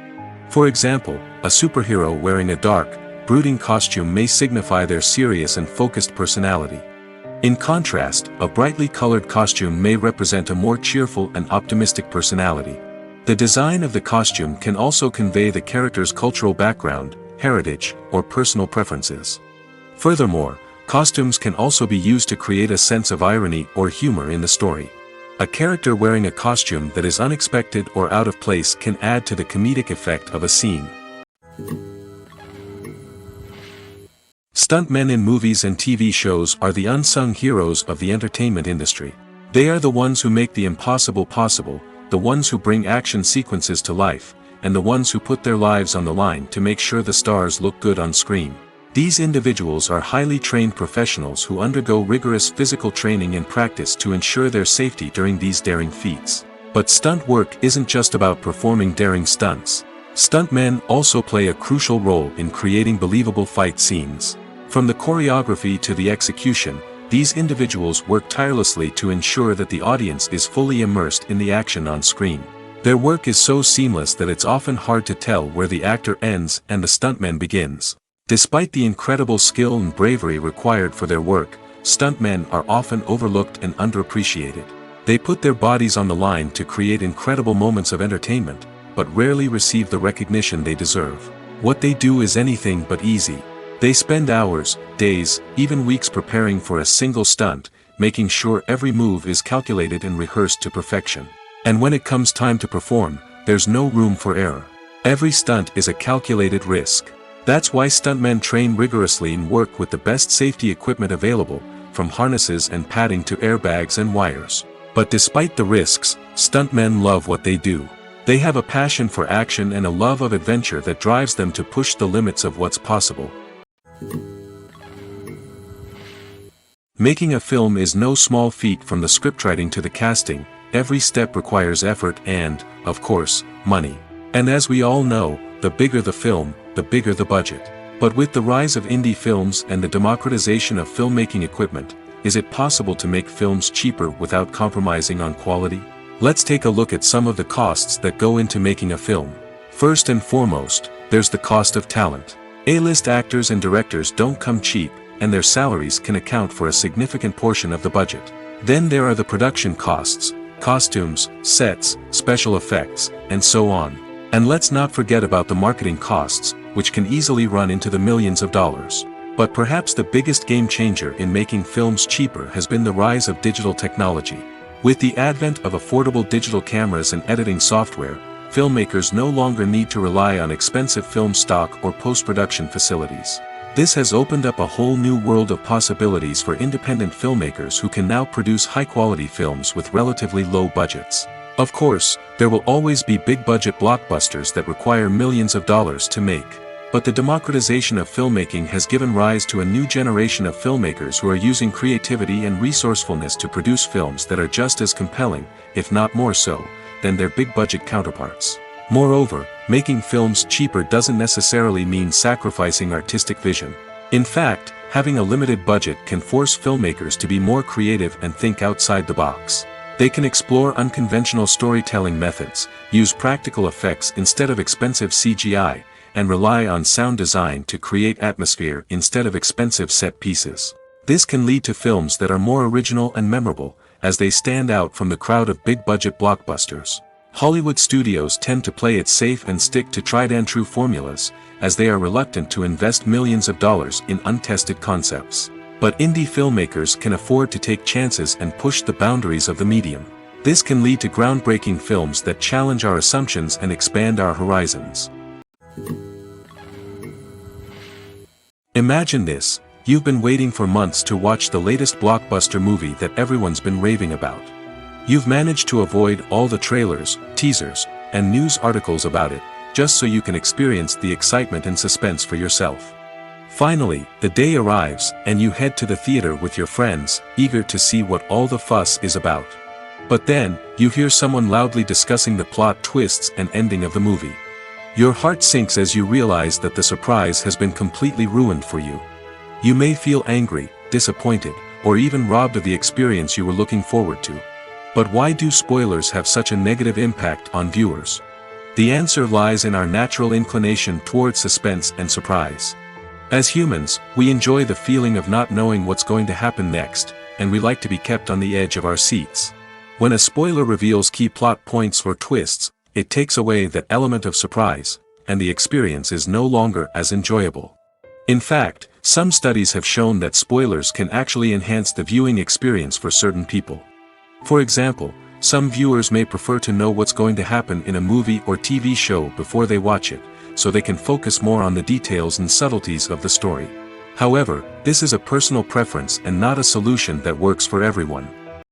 For example, a superhero wearing a dark, brooding costume may signify their serious and focused personality. In contrast, a brightly colored costume may represent a more cheerful and optimistic personality. The design of the costume can also convey the character's cultural background, heritage, or personal preferences. Furthermore, costumes can also be used to create a sense of irony or humor in the story. A character wearing a costume that is unexpected or out of place can add to the comedic effect of a scene. Stuntmen in movies and TV shows are the unsung heroes of the entertainment industry. They are the ones who make the impossible possible, the ones who bring action sequences to life, and the ones who put their lives on the line to make sure the stars look good on screen. These individuals are highly trained professionals who undergo rigorous physical training and practice to ensure their safety during these daring feats. But stunt work isn't just about performing daring stunts. Stuntmen also play a crucial role in creating believable fight scenes. From the choreography to the execution, these individuals work tirelessly to ensure that the audience is fully immersed in the action on screen. Their work is so seamless that it's often hard to tell where the actor ends and the stuntman begins. Despite the incredible skill and bravery required for their work, stuntmen are often overlooked and underappreciated. They put their bodies on the line to create incredible moments of entertainment, but rarely receive the recognition they deserve. What they do is anything but easy. They spend hours, days, even weeks preparing for a single stunt, making sure every move is calculated and rehearsed to perfection. And when it comes time to perform, there's no room for error. Every stunt is a calculated risk. That's why stuntmen train rigorously and work with the best safety equipment available, from harnesses and padding to airbags and wires. But despite the risks, stuntmen love what they do. They have a passion for action and a love of adventure that drives them to push the limits of what's possible. Making a film is no small feat. From the scriptwriting to the casting, every step requires effort and, of course, money. And as we all know, the bigger the film, the bigger the budget. But with the rise of indie films and the democratization of filmmaking equipment, is it possible to make films cheaper without compromising on quality? Let's take a look at some of the costs that go into making a film. First and foremost, there's the cost of talent. A-list actors and directors don't come cheap, and their salaries can account for a significant portion of the budget. Then there are the production costs, costumes, sets, special effects, and so on. And let's not forget about the marketing costs, which can easily run into the millions of dollars. But perhaps the biggest game changer in making films cheaper has been the rise of digital technology. With the advent of affordable digital cameras and editing software, filmmakers no longer need to rely on expensive film stock or post-production facilities. This has opened up a whole new world of possibilities for independent filmmakers who can now produce high-quality films with relatively low budgets. Of course, there will always be big-budget blockbusters that require millions of dollars to make. But the democratization of filmmaking has given rise to a new generation of filmmakers who are using creativity and resourcefulness to produce films that are just as compelling, if not more so, than their big-budget counterparts. Moreover, making films cheaper doesn't necessarily mean sacrificing artistic vision. In fact, having a limited budget can force filmmakers to be more creative and think outside the box. They can explore unconventional storytelling methods, use practical effects instead of expensive CGI, and rely on sound design to create atmosphere instead of expensive set pieces. This can lead to films that are more original and memorable, as they stand out from the crowd of big-budget blockbusters. Hollywood studios tend to play it safe and stick to tried-and-true formulas, as they are reluctant to invest millions of dollars in untested concepts. But indie filmmakers can afford to take chances and push the boundaries of the medium. This can lead to groundbreaking films that challenge our assumptions and expand our horizons. Imagine this: you've been waiting for months to watch the latest blockbuster movie that everyone's been raving about. You've managed to avoid all the trailers, teasers, and news articles about it, just so you can experience the excitement and suspense for yourself. Finally, the day arrives, and you head to the theater with your friends, eager to see what all the fuss is about. But then, you hear someone loudly discussing the plot twists and ending of the movie. Your heart sinks as you realize that the surprise has been completely ruined for you. You may feel angry, disappointed, or even robbed of the experience you were looking forward to. But why do spoilers have such a negative impact on viewers? The answer lies in our natural inclination towards suspense and surprise. As humans, we enjoy the feeling of not knowing what's going to happen next, and we like to be kept on the edge of our seats. When a spoiler reveals key plot points or twists, it takes away that element of surprise, and the experience is no longer as enjoyable. In fact, some studies have shown that spoilers can actually enhance the viewing experience for certain people. For example, some viewers may prefer to know what's going to happen in a movie or TV show before they watch it, so they can focus more on the details and subtleties of the story. However, this is a personal preference and not a solution that works for everyone.